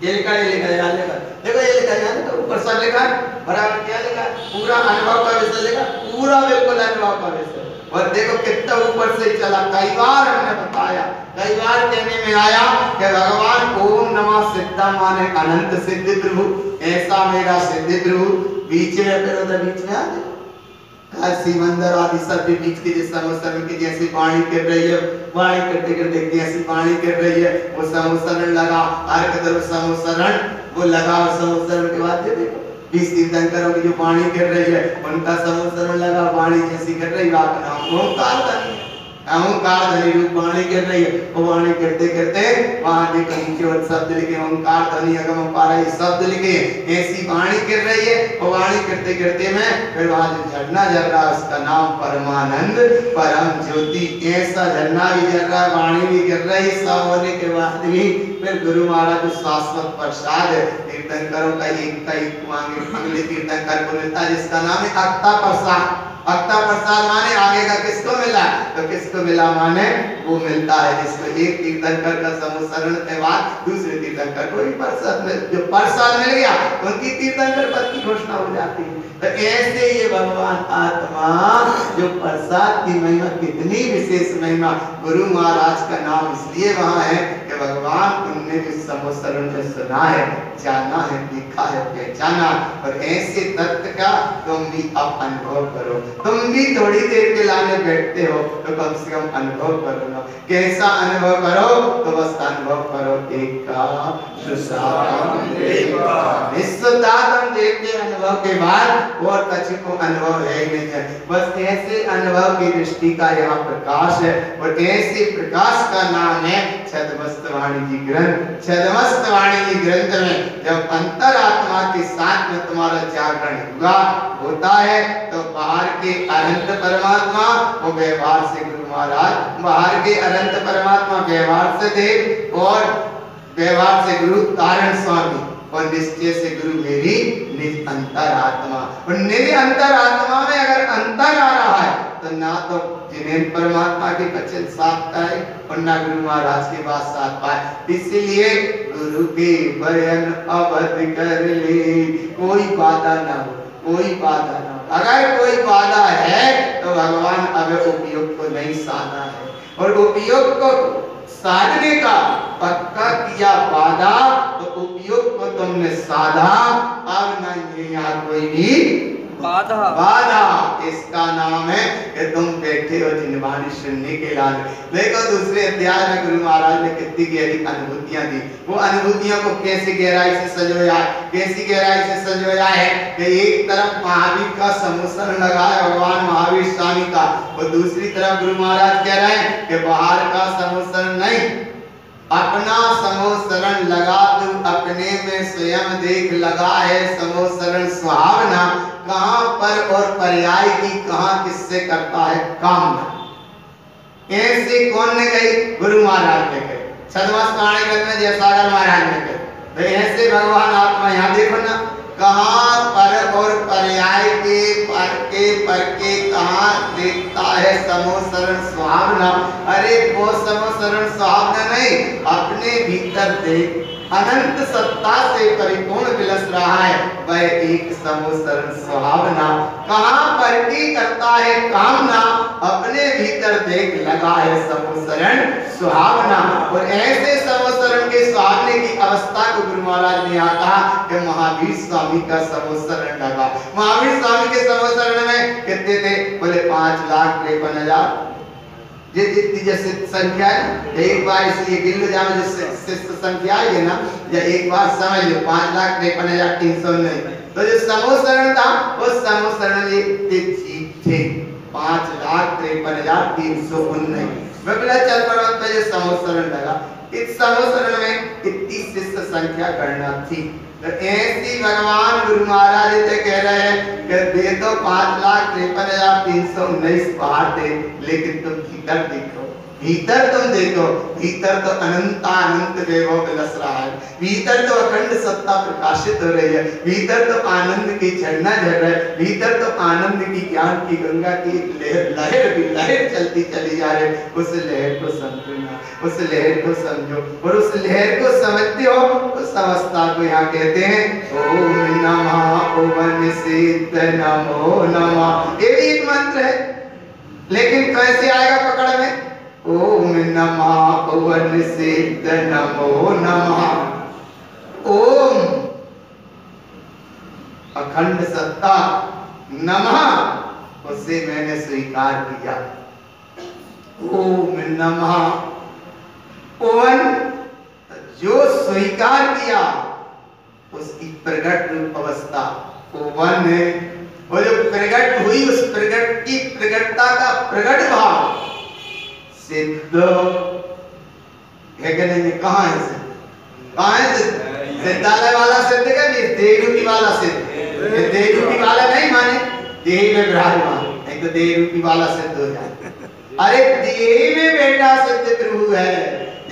ये लिखा, ये लिखा, यहाँ लिखा, देखो ये लिखा, यहाँ लिखा, ऊपर सब लिखा, बराबर क्या लिखा, पूरा अनुभव का विषय लिखा, पूरा बिल्कुल अनुभव का विषय। और देखो कितना ऊपर से चला। कई बार हमने बताया, कई बार कहने में आया कि भगवान ओम नमः सिद्धा माने अनंत सिद्धि प्रभु, ऐसा मेरा सिद्धि प्रभु। बीच में फिर उधर बीच में आ जाए काशी मंदिर आदि सब भी बीच के जैसा समोसरण की जैसी वाणी कर रही है, वाणी करते करते जैसी वाणी कर रही है, वो समोसरण लगा, हर कदर समोसरण वो लगा। समोसरण के बाद ये देखो 20 तीर्थंकरों की जो वाणी कर रही है, उनका समोसरण लगा, वाणी जैसी कर रही है, आपका नाम ओंकार धनी, ओंकार धनी रूप वाणी कर रही है। वो वाणी करते करते वहां देखो नीचे और शब्द लिखे, ओंकार धनी अगम अपार शब्द लिखे, ऐसी वाणी कर रही है। वो वाणी करते करते में फिर वहां जो झरना झर रहा है उसका नाम परमानंद परम ज्योति, ऐसा झरना भी झर रहा है, वाणी भी कर रही। सब होने के बाद भी फिर गुरु महाराज जो शाश्वत प्रसाद तीर्थंकरों का एक मांगे अगले तीर्थंकर को मिलता है जिसका नाम है अक्ता प्रसाद। अक्ता प्रसाद माने आगे का किसको मिला, तो किसको मिला माने वो मिलता है जिसको एक तीर्थंकर का समोसरण के बाद दूसरे तीर्थंकर को भी प्रसाद मिल, जो प्रसाद मिल गया उनकी तीर्थंकर पद की घोषणा हो जाती है। तो ऐसे ये भगवान आत्मा जो प्रसाद की महिमा, कितनी विशेष महिमा। गुरु महाराज का नाम इसलिए वहां है कि भगवान उनने भी समोसरण में सुना है, जाना है, देखा है, पहचाना। और ऐसे तत्व का तुम भी अब अनुभव करो। तुम भी थोड़ी देर के लाने बैठते हो तो कम से कम अनुभव करो ना। कैसा अनुभव करो, तो बस अनुभव करो एका विश्वदातम देखते अनुभव के बाद और कछु को अनुभव है ही नहीं है। बस ऐसे अनुभव की दृष्टि का यहाँ प्रकाश है और ऐसे प्रकाश का नाम है छद्मस्तवाणी जी ग्रंथ। छद्मस्तवाणी जी ग्रंथ में जब अंतरात्मा के साथ में तुम्हारा जागरण हुआ होता है तो बाहर के अनंत परमात्मा वो व्यवहार से गुरु महाराज, बाहर के अनंत परमात्मा व्यवहार से देव और व्यवहार से गुरु कारण स्वामी और निश्चय से गुरु मेरी निज अंतरात्मा। और निज अंतरात्मा में अगर अंतर आ रहा है तो ना तो जिन्हें परमात्मा के वचन साथ पाए और ना गुरु महाराज के बात साथ पाए। इसलिए गुरु के बयान अवध कर ले, कोई बाधा ना हो, कोई बाधा ना हो। अगर कोई बाधा है तो भगवान अब उपयोग को नहीं साधा है और उपयोग को साधने का पक्का किया वादा तो उपयोग को तुमने साधा। अब नहीं यहाँ कोई भी बाधा, बाधा इसका नाम है कि तुम बैठे हो जिनवाणी सुनने के लायक। देखो दूसरे अध्याय में गुरु महाराज ने कितनी गहरी अनुभूतियां दी। वो अनुभूतियों को कैसी गहराई से सजोया, कैसी गहराई से सजोया है कि एक तरफ महावीर का समोसरण लगा है भगवान महावीर स्वामी का, और दूसरी तरफ गुरु महाराज कह रहे हैं कि बाहर का समोसरण नहीं, अपना समोसरण लगा, तू अपने में स्वयं देख, लगा है समोसरण सुहावना, कहां पर और पर्याय की कहां किससे करता है कामना। ऐसे कौन ने कही, गुरु महाराज ने कही, छद्मस्तवाणी ग्रंथ में जयसागर महाराज ने कही। तो ऐसे भगवान आत्मा यहाँ देखो ना, कहां पर और पर्याय के पर के कहां देखता है समोसरण सुहावना। अरे वो समोसरण सुहावना नहीं, अपने भीतर देख, अनंत सत्ता से परिपूर्ण विलस रहा है, वह एक समोसरण सुहावना। कहाँ पर की करता है कामना, अपने भीतर देख लगा है समोसरण सुहावना। और ऐसे समोसरण के सुहावने की अवस्था को गुरु महाराज ने यहाँ कहा कि महावीर स्वामी का समोसरण लगा। महावीर स्वामी के समोसरण में कितने थे? बोले 5,53,000। जितनी जैसे संख्या है, एक बार इसलिए गिन लो जाओ जिससे संख्या है ना, या एक बार समझ लो 5,53,319। तो जो समोसरण था उस समोसरण में थे 5,53,319। विमलाचल पर्वत पे जो समोसरण लगा, इस समोसरण में इतनी शिष्य संख्या गणना थी। तो ऐसी भगवान गुरु महाराज से कह रहे हैं कि दे तो 5,53,319 बाहर थे, लेकिन तुम भीतर देखो, भीतर तुम देखो, भीतर तो अनंत वैभव विलस रहा है, भीतर तो अखंड सत्ता प्रकाशित हो रही है, भीतर तो आनंद की झरना झर रहा है, भीतर तो आनंद की ज्ञान की गंगा की लहर चलती चली जा रही है। उस लहर को समझना, उस लहर को समझो, और उस लहर को समझते हो उस अवस्था को यहाँ कहते हैं ओम नमः ओम सिद्ध नमो नमः। ये भी एक मंत्र है, लेकिन कैसे आएगा पकड़ में? ओम नमः ओम सिद्ध नमो नमः। ओम अखंड सत्ता, नमः उसे मैंने स्वीकार किया। ओम नमः ओम जो स्वीकार किया उसकी प्रगट रूप अवस्था ओवन है, और जो प्रगट हुई उस प्रगट की प्रगटता का प्रगट भाव सिद्ध है कि नहीं? कहाँ है सिद्ध? कहाँ है सिद्ध? सिद्धालय वाला सिद्ध का नहीं, देह रूपी वाला सिद्ध। देह रूपी वाला नहीं माने देह में विराजमान, नहीं तो देह रूपी वाला सिद्ध हो जाए। अरे देह में बेटा सिद्ध प्रभु है,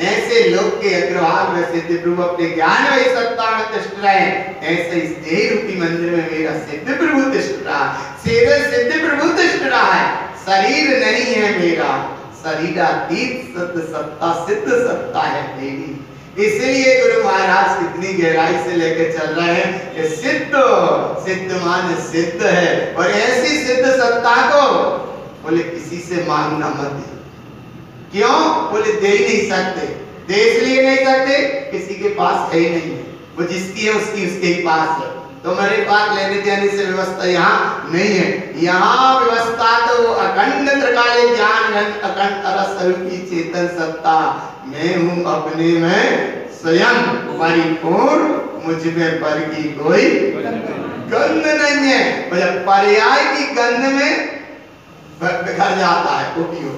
ऐसे लोक के अग्रभाग में सिद्ध प्रभु अपने ज्ञान में सत्ता में तिष्ठ रहे, ऐसे इस देह रूपी मंदिर में मेरा सिद्ध प्रभु तिष्ठ रहा, सीधे सिद्ध प्रभु तिष्ठ रहा है। शरीर नहीं है मेरा, शरीरातीत सिद्ध सत्ता, सिद्ध सत्ता है मेरी। इसलिए गुरु महाराज कितनी गहराई से लेकर चल रहे हैं कि सिद्ध सिद्ध मान सिद्ध है, और ऐसी सिद्ध सत्ता को बोले किसी से मांगना मत। क्यों? बोले दे ही नहीं सकते। दे इसलिए नहीं सकते, किसी के पास है ही नहीं है, वो जिसकी है उसकी उसके ही पास है। तुम्हारे पास लेने देने से व्यवस्था यहाँ नहीं है। यहाँ व्यवस्था तो अखंड त्रिकालीन ज्ञान अखंड रस रूपी चेतन सत्ता, मैं हूँ अपने में स्वयं परिपूर्ण, मुझ में पर की कोई गंध नहीं है। मतलब पर्याय की गंध में बिखर जाता है उपयोग,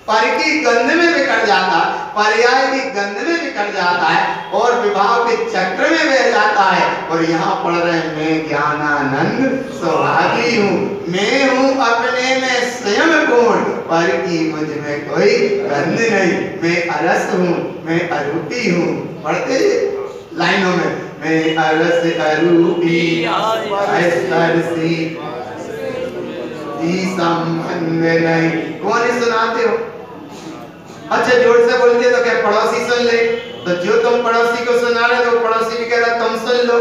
पर की गंध में बिखर जाता है, पर्याय की गंध में बिखर जाता है, और विभाव के चक्र में बह जाता है। और यहाँ पढ़ रहे मैं ज्ञानानंद सौभागी हूँ, मैं हूँ अपने में स्वयं पूर्ण, पर की मुझ में कोई गंध नहीं, मैं अरस हूँ, मैं अरूपी हूँ। पढ़ते लाइनों में, मैं अरस अरूपी सरसी संबंध नहीं। कौन ही सुनाते हो? अच्छा जोर से बोलते तो क्या पड़ोसी सुन ले? तो जो तुम पड़ोसी को सुना रहे हो, पड़ोसी भी कह रहा तुम सुन लो,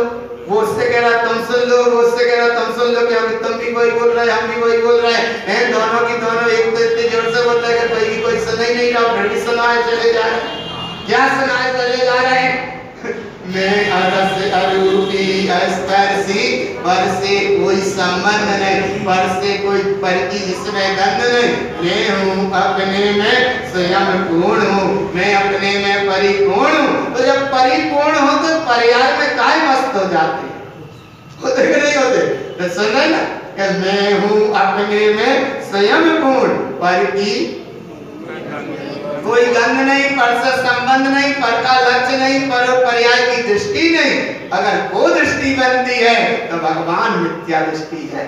वो उससे कह रहा तुम सुन लो, वो उससे कह रहा तुम सुन लो, क्या तुम भी वही बोल रहे हम भी वही बोल रहे हैं, दोनों की दोनों एक तो इतने जोर से बोल रहे हैं कि कोई कोई सुन ही नहीं रहा, फिर भी सुनाए चले जा रहे हैं। क्या सुनाए चले जा रहे हैं? मैं अरस अरूपी स्पर्शी, पर से कोई संबंध नहीं, पर से कोई पर की जिसमें गंध नहीं, मैं हूँ अपने में स्वयं पूर्ण हूँ, मैं अपने में परिपूर्ण हूँ। तो जब परिपूर्ण हो तो पर्याय में काय मस्त हो जाते हैं, होते कि नहीं होते? तो सुन रहे ना कि मैं हूँ अपने में स्वयं पूर्ण, पर की कोई गंध नहीं, पर से संबंध नहीं, पर का लक्ष्य नहीं, पर पर्याय की दृष्टि नहीं। अगर वो दृष्टि बनती है तो भगवान मिथ्या दृष्टि है।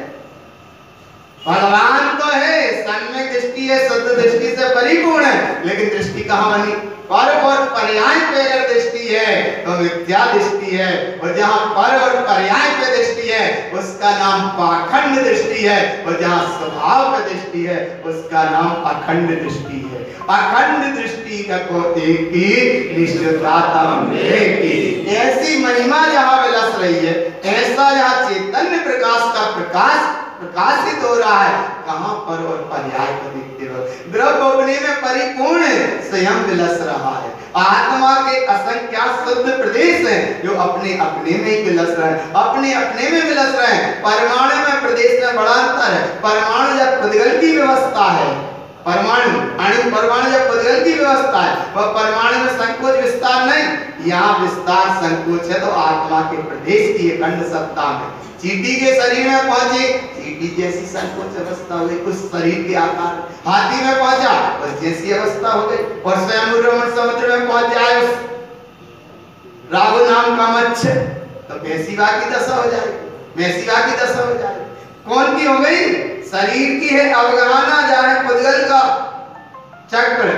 भगवान तो है, सम्यक दृष्टि है, शुद्ध दृष्टि से परिपूर्ण है, लेकिन दृष्टि कहाँ बनी? पर और पर्याय पे अगर दृष्टि है तो मिथ्या दृष्टि है, और जहाँ पर और पर्याय पे दृष्टि है उसका नाम पाखंड दृष्टि है, और जहाँ स्वभाव पे दृष्टि है उसका नाम अखंड दृष्टि है। अखंड दृष्टि को देखी निश्चितातम देखी। ऐसी महिमा जहाँ विलस रही है, ऐसा जहाँ चैतन्य प्रकाश का प्रकाश प्रकाशित हो रहा है, कहां पर और पर्याय को देखते हो? द्रव्य अपने में परिपूर्ण स्वयं विलस रहा है। आत्मा के असंख्यात शुद्ध प्रदेश हैं जो अपने अपने में ही विलस रहे हैं, अपने अपने में विलस रहे हैं। परमाणु में प्रदेश में बड़ा अंतर है। परमाणु जब पुद्गल की व्यवस्था है, परमाणु अणु परमाणु जब पुद्गल की व्यवस्था है, वह परमाणु में संकोच विस्तार नहीं। यहाँ विस्तार संकोच है तो आत्मा के प्रदेश की अखंड सत्ता में चींटी के शरीर में पहुंचे, चींटी जैसी संकोच अवस्था हो गई उस शरीर के आकार। हाथी में पहुंचा बस जैसी अवस्था हो गई, और स्वयं रमण समुद्र में पहुंच जाए उस राहु नाम का मत्स्य तो कैसीवा की दशा हो जाएगी, मैसीवा की दशा हो जाएगी। कौन की हो गई? शरीर की है अवगाहना, जाए पुद्गल का चक्र,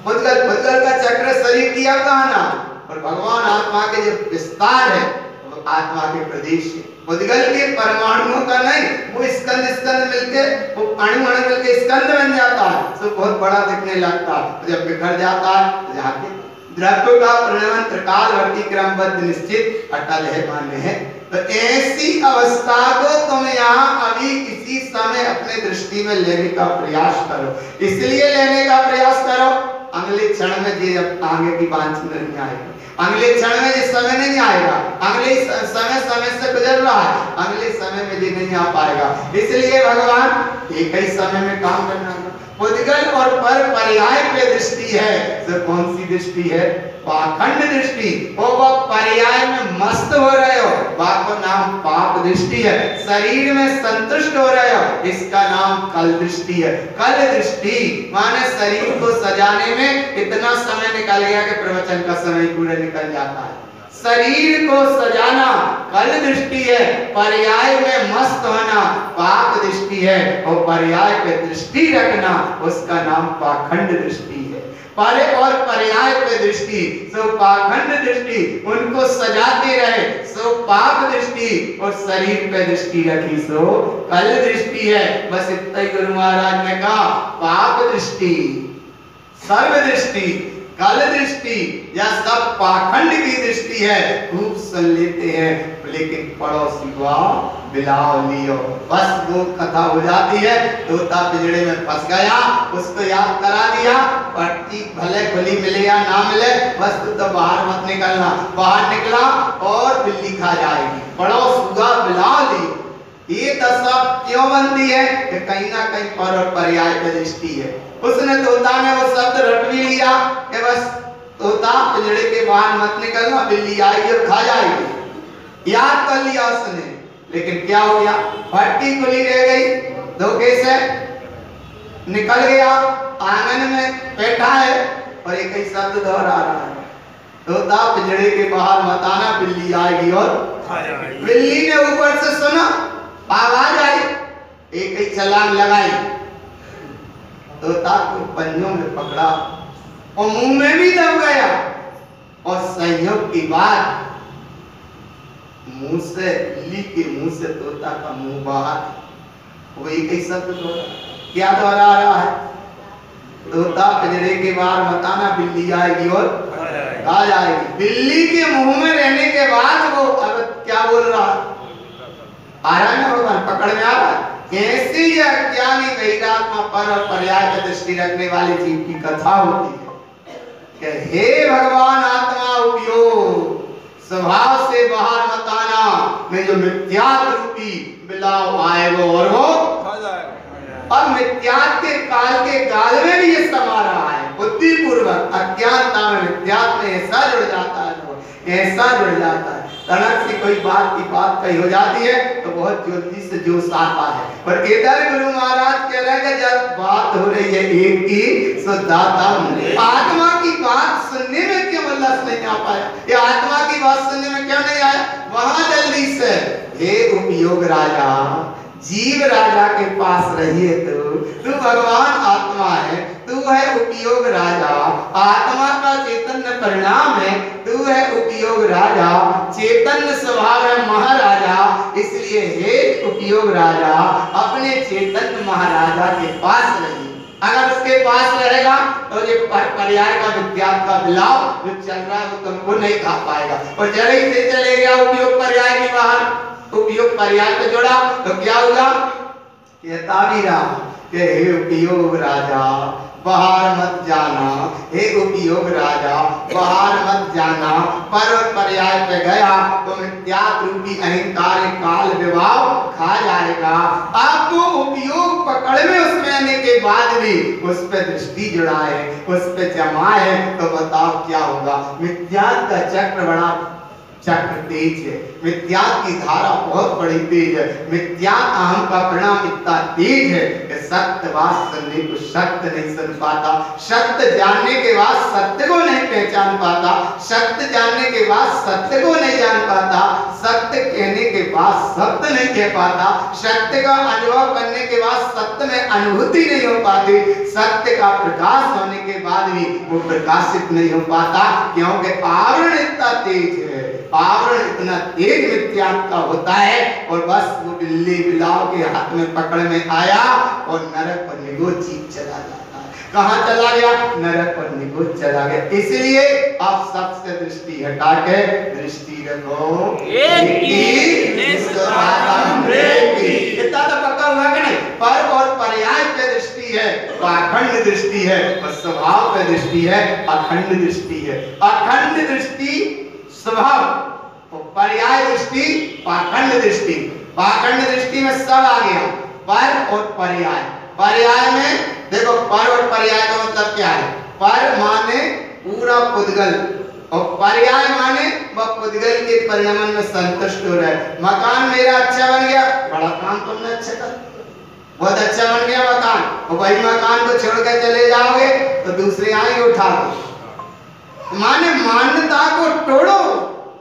पुद्गल का चक्र शरीर की अवगाहना, और भगवान आत्मा के जो विस्तार है वो आत्मा के प्रदेश है। पुद्गल के परमाणुओं का नहीं, वो स्कंद स्कंद मिलके वो अणु अणु मिलके स्कंद बन जाता है, सब बहुत बड़ा दिखने लगता है। तो जब बिखर जाता है तो जाके द्रव्य का परिणाम त्रिकालवर्ती क्रमबद्ध निश्चित अटल है, मान्य है। तो ऐसी अवस्था को तुम यहाँ अभी इसी समय अपने दृष्टि में लेने का प्रयास करो। इसलिए लेने का प्रयास करो, अगले क्षण में ये आगे की वांछा नहीं आएगी, अगले क्षण में जिस समय नहीं आएगा, अगले समय से गुजर रहा है, अगले समय में ये नहीं आ पाएगा। इसलिए भगवान एक ही समय में काम करना है। पुद्गल और पर पर्याय पे दृष्टि है, जो कौन सी दृष्टि है? पाखंड दृष्टि। वो पर्याय में मस्त हो रहे हो, वाक नाम पाप दृष्टि है। शरीर में संतुष्ट हो रहे हो, इसका नाम कल दृष्टि है। कल दृष्टि माने शरीर को सजाने में इतना समय निकल गया कि प्रवचन का समय पूरा निकल जाता है। शरीर को सजाना कल दृष्टि है, पर्याय में मस्त होना पाप दृष्टि है, और पर्याय पे दृष्टि रखना उसका नाम पाखंड दृष्टि है। पर और पर्याय पे दृष्टि सो पाखंड दृष्टि, उनको सजाते रहे सो पाप दृष्टि, और शरीर पे दृष्टि रखी सो कल दृष्टि है। बस इतना ही गुरु महाराज ने कहा। पाप दृष्टि, सर्व दृष्टि, कल दृष्टि या सब पाखंड की दृष्टि है, खूब सुन लेते हैं, लेकिन पड़ोसी बिलाव लियो, बस वो कथा हो जाती है। तोता पिंजड़े में फंस गया, उसको याद करा दिया, पट्टी भले खुली मिले या ना मिले, बस तू तो बाहर मत निकलना। बाहर निकला और बिल्ली खा जाएगी, पड़ोस हुआ बिलाव लियो। ये दशा क्यों बनती है कि कहीं ना कहीं पर और पर्याय की दृष्टि है। उसने तोता ने वो शब्द रट भी लिया कि बस तोता पिंजड़े के बाहर मत निकलना, बिल्ली आएगी और खा जाएगी, याद कर लिया उसने। लेकिन क्या हो गया? भट्टी खुली रह गई, धोखे से निकल गया, आंगन में बैठा है और एक ही शब्द दोहरा रहा है, तोता पिंजड़े के बाहर मत आना, बिल्ली आएगी और खा जाएगी। बिल्ली ने ऊपर से सुना, आवाज आई, एक ही छलांग लगाई, तोता को पंजों में पकड़ा और मुंह में भी दब गया, और संयोग की बात मुंह से, बिल्ली के मुंह से तोता का मुंह बाहर, वो एक ही शब्द दोहरा। क्या दोहरा रहा है? तोता पिंजरे के बाहर मत आना, बिल्ली आएगी और खा जाएगी। बिल्ली के मुंह में रहने के बाद वो अब क्या बोल रहा है? आ रहा है ना भगवान, पकड़ में आ रहा है। ऐसी अज्ञानी वैरात्मा पर और पर्याय की दृष्टि रखने वाले जीव की कथा होती है कि हे भगवान आत्मा उपयोग, स्वभाव से बाहर मत आना, मैं जो मिथ्यात्व रूपी बिलाव आए वो और वो खा जाएगा। और मिथ्यात्व के काल के काल में भी ये समा रहा है, बुद्धि पूर्वक अज्ञानता में मिथ्यात्व में ऐसा जुड़ जाता है, ऐसा जुड़ जाता है। तड़क से कोई बात की बात कही हो जाती है तो बहुत जल्दी से जोश आता है। पर इधर गुरु महाराज कह रहे हैं जब बात हो रही है एक की शुद्धात्मा, आत्मा की बात सुनने में क्यों उल्लास नहीं आ पाया? ये आत्मा की बात सुनने में क्यों नहीं आया? वहां जल्दी से हे उपयोग राजा, जीव राजा के के पास रही है। तू भगवान आत्मा है, तू है उपयोग राजा, आत्मा का चैतन्य परिणाम है, तू है उपयोग राजा, चैतन्य स्वभाव है महाराजा। इसलिए हे उपयोग राजा अपने चैतन्य महाराजा के पास रहिए। अगर उसके पास रहेगा तो ये पर्याय का विद्यार्थ का बिलाव जो चल रहा है वो तुमको नहीं खा पाएगा। और जरा ही से चले गया उपयोग पर्याय की बाहर, उपयोग पर्याय को जोड़ा तो क्या होगा? कहता भी रहा कि हे उपयोग राजा बाहर मत जाना, हे उपयोग राजा बाहर मत जाना। पर्वत पर्याय पे गया तो मिथ्यात्व रूपी अहंकार काल विभाव खा जाएगा। आपको उपयोग पकड़ में उसमें आने के बाद भी उस पे दृष्टि जुड़ा है, उस पे जमा है, तो बताओ क्या होगा? मिथ्यात्व का चक्र बड़ा चक्र तेज है, मिथ्यात्व की धारा बहुत बड़ी तेज है। मिथ्यात्व अहम का परिणाम इतना तेज है कि सत्य बात सुनने को सत्य नहीं सुन पाता, सत्य जानने के बाद सत्य को नहीं पहचान पाता, सत्य जानने के बाद सत्य को नहीं जान पाता, सत्य कहने के बाद सत्य नहीं कह पाता, सत्य का अनुभव करने के बाद सत्य में अनुभूति नहीं हो पाती, सत्य का प्रकाश होने के बाद भी वो प्रकाशित नहीं हो पाता, क्योंकि आवरण इतना तेज है। आवरण इतना तेज मिथ्यात्व का होता है और बस वो बिल्ली बिलाव के हाथ में पकड़ में आया और नरक पर निगोह जीत चला जाता है। कहां चला गया? नरक पर निगोह चला गया। इसलिए आप सबसे दृष्टि हटा के दृष्टि रखो एक ही निष्काम की। इतना तो पक्का हुआ कि नहीं? पर और पर्याय पे दृष्टि है तो अखंड दृष्टि है, और स्वभाव पे दृष्टि है अखंड दृष्टि है। अखंड दृष्टि स्वभाव, पर्याय दृष्टि, पाखंड दृष्टि। पाखंड दृष्टि में सब आ गया, पर और पर्याय। पर्याय में देखो, पर और पर्याय का मतलब क्या है? पर माने पूरा पुद्गल और पर्याय माने वह पुद्गल के परिणाम में संतुष्ट हो रहा है। मकान मेरा अच्छा बन गया, बड़ा काम तुमने अच्छा कर दिया, बहुत अच्छा बन गया मकान, और वही मकान को छोड़ के चले जाओगे तो दूसरे आएंगे उठा दो। माने मान्यता को तोड़ो।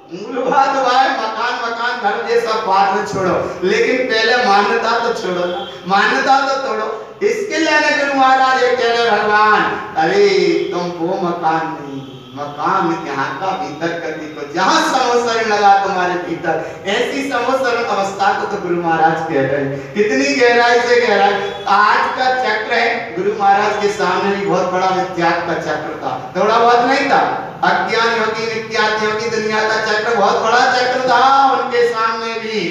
मूल बात है मकान घर ये सब बात में छोड़ो, लेकिन पहले मान्यता तो छोड़ो, मान्यता तो तोड़ो। इसके लिए गुरु महाराज ये कह रहे भगवान, अरे तुम वो मकान नहीं, मकान यहाँ का भीतर कर देखो, जहाँ समोसरण लगा तुम्हारे भीतर, ऐसी समोसरण अवस्था को तो गुरु महाराज कह रहे हैं। कितनी गहराई से कह रहा है। आज का चक्र है, गुरु महाराज के सामने भी बहुत बड़ा मिथ्यात्व का चक्र था, थोड़ा बहुत नहीं था। अज्ञान योगी मिथ्यात्व योगी दुनिया का चक्र बहुत बड़ा चक्र था उनके सामने भी।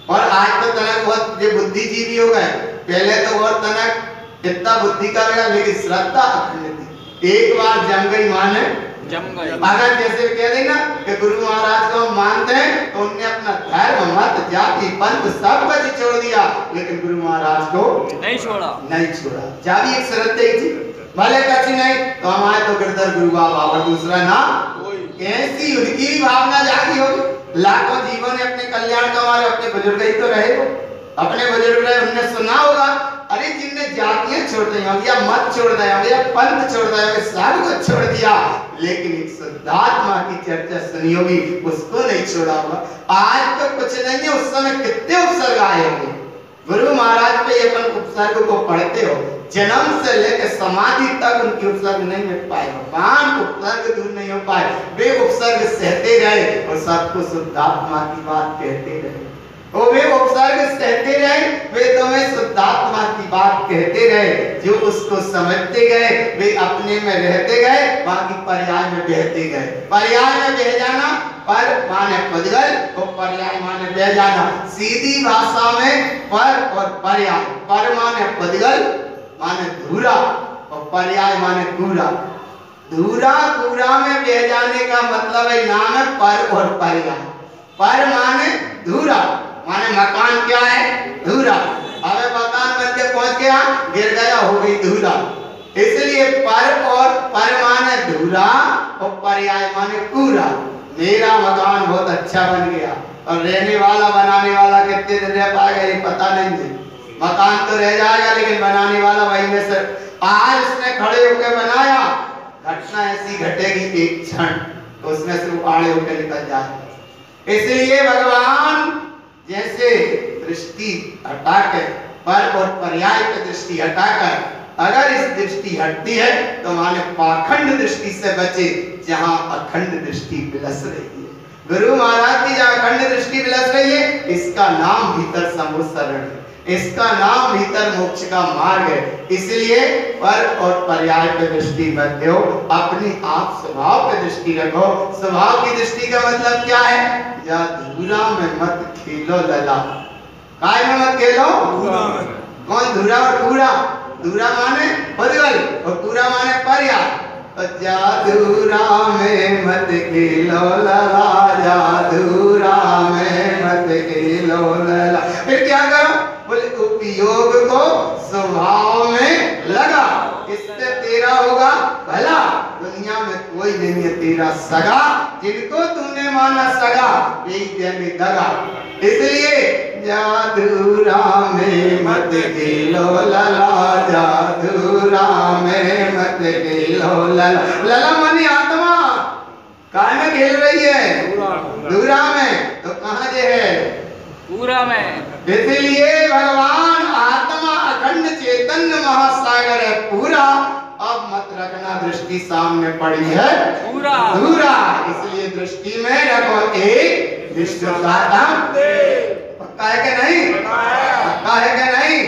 और आज तो तनक बहुत ये बुद्धिजीवी हो गए, पहले तो बहुत तनक इतना बुद्धि का लगा, लेकिन श्रद्धा अखंड थी। एक बार जम गई माने अगर जैसे कह देना कि गुरु महाराज को हम मानते हैं, तो उन्होंने अपना धर्म मत जाति पंथ सब कुछ छोड़ दिया, लेकिन गुरु महाराज को नहीं छोड़ा। जावी एक श्रद्धा ही थी, भले कच्ची नहीं तो हमारे तो गिरधर गुरु बाबा और दूसरा ना ऐसी उनकी भी भावना जागी होगी। लाखों जीवों ने अपने कल्याण कमाए, अपने बुजुर्ग ही तो रहे हो, अपने बुजुर्ग रहे, उन्होंने सुना होगा, अरे जिनने जातियां छोड़ दी होंगी या मत छोड़ दिया होंगे या पंथ छोड़ दिया होंगे, सब कुछ छोड़ दिया, लेकिन एक शुद्धात्मा की चर्चा सुनी होगी, उसको नहीं छोड़ा होगा। आज तो कुछ नहीं है, उस समय कितने उपसर्ग आए होंगे। गुरु महाराज पे अपन उपसर्ग को पढ़ते हो, जन्म से लेकर समाधि तक उनकी उपसर्ग नहीं मिट पाए, भगवान उपसर्ग दूर नहीं हो पाए, वे उपसर्ग सहते रहे और सबको शुद्धात्मा की बात कहते रहे। वे उपसर्ग सहते रहे, वे तुम्हें शुद्धात्मा की बात कहते रहे, जो उसको समझते गए वे अपने में रहते गए, बाकी पर्याय में बहते गए। पर्याय में बह जाना, पर माने पुद्गल और पर्याय माने बह जाना। सीधी भाषा में पर और पर्याय, पर माने पुद्गल माने धूरा और पर्याय माने कूड़ा। धूरा कूड़ा में बह जाने का मतलब है नाम है पर और पर्याय। पर माने धूरा, माने मकान क्या है? धूरा। अबे मकान बन के पहुंच गया, गिर गया, हो गई धूरा। इसलिए पर और पर माने धूरा और पर्याय माने कूड़ा। मेरा मकान बहुत अच्छा बन गया और रहने वाला बनाने वाला कितने दिन रह पाएगा ये पता नहीं है। मकान तो रह जाएगा लेकिन बनाने वाला वही में से आज उसने खड़े होकर बनाया, घटना ऐसी घटेगी एक क्षण तो उसमें से वो आड़े होकर निकल जाएगा। इसलिए भगवान जैसे दृष्टि हटा के पर और पर्याय पे दृष्टि हटाकर अगर इस दृष्टि हटती है तो माने पाखंड दृष्टि से बचे, जहां अखंड दृष्टि विलस रही है। गुरु महाराज की जहां अखंड दृष्टि विलस रही है, इसका नाम भीतर समुत्सरण है, इसका नाम भीतर मोक्ष का मार्ग है। इसलिए पर और पर्याय पे दृष्टि मत दो, अपनी आप स्वभाव पे दृष्टि रखो। स्वभाव की दृष्टि का मतलब क्या है? या धूरा में मत खेलो लला, काय में मत खेलो, कौन धूरा और पूरा? धूरा माने बदल और पूरा माने पर्याय। जादूरा में मत खेलो लला, जादूरा में मत खेलो लला। फिर क्या करो? बोले उपयोग को स्वभाव में लगा, इससे तेरा होगा भला। दुनिया में कोई नहीं है तेरा सगा, जिनको तूने माना सगा यही देने दगा। इसलिए जादूरा में मत खेलो लला, जादूरा में मत खेलो लला। लला मानी आत्मा, काय में खेल रही है? धूरा में। तो कहाँ जे है? पूरा में। इसलिए भगवान आत्मा अखंड चैतन्य महासागर है पूरा। अब मत रखना दृष्टि सामने पड़ी है पूरा पूरा, इसलिए दृष्टि में रखो एक विश्वदाता। पक्का है कि नहीं? पक्का है कि नहीं?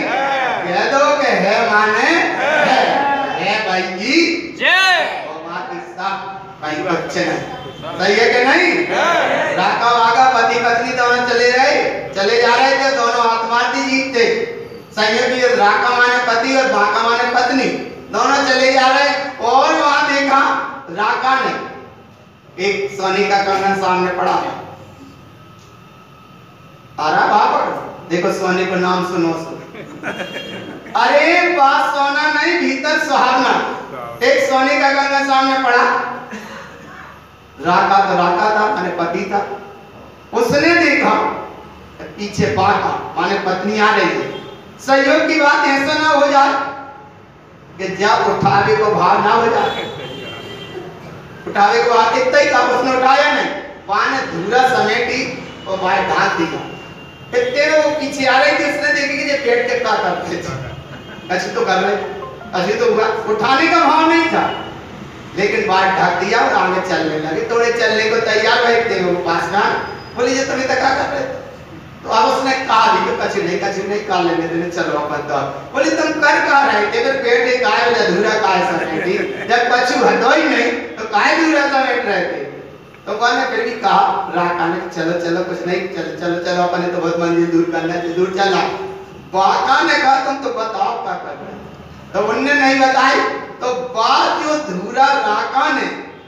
कह दो कि है माने है भाई की जय, और बाकी सब भाई बच्चे नहीं। सही है कि नहीं? राका वागा पति पत्नी दोनों चले जा रहे थे, दोनों आत्मार्थी जीव थे। सही है कि राका माने पति और बाका माने पत्नी, दोनों चले जा रहे। और वहां देखा राका ने एक सोने का कंगन सामने पड़ा, आ रहा बाप, देखो सोने को नाम सुनो अरे बात सोना नहीं, भीतर सुहागना। एक सोने का कंगन सामने पड़ा, राका तो राका था माने पति था। उसने देखा पीछे बाका माने पत्नी आ रही है। सहयोग की बात ऐसा ना हो जाए कि जब उठावे को भाव ना हो जाए, उठावे को भाव इतना ही था, उसने उठाया नहीं, पाने धूरा समेटी और बाहर ढांक दिया। इतने वो पीछे आ रही थी, उसने देखी कि ये पेट के क्या करते थे, ऐसे तो कर रहे, ऐसे तो उठाने का भाव नहीं था, लेकिन बाहर ढक दिया और आगे चलने लगे। थोड़े चलने को तैयार हुए थे वो पास में, बोले ये तुम्हें क्या कर रहे थे? तो अब उसने कहा भी कछु नहीं कर लेने देने, चलो अपन तो। बोले तुम कर कहा रहे थे? फिर पेट एक आए अधूरा काय समेटी, जब कछु हटो ही नहीं तो काय अधूरा समेट रहे थे? तो कौन ने फिर भी कहा राका ने चलो चलो कुछ नहीं, चलो चलो चलो अपन ने तो बहुत मंजिल दूर करना है, दूर चला। बाका ने कहा तुम तो बताओ क्या कर रहे? तो उनने नहीं बताई। तो बात जो धूरा राका ने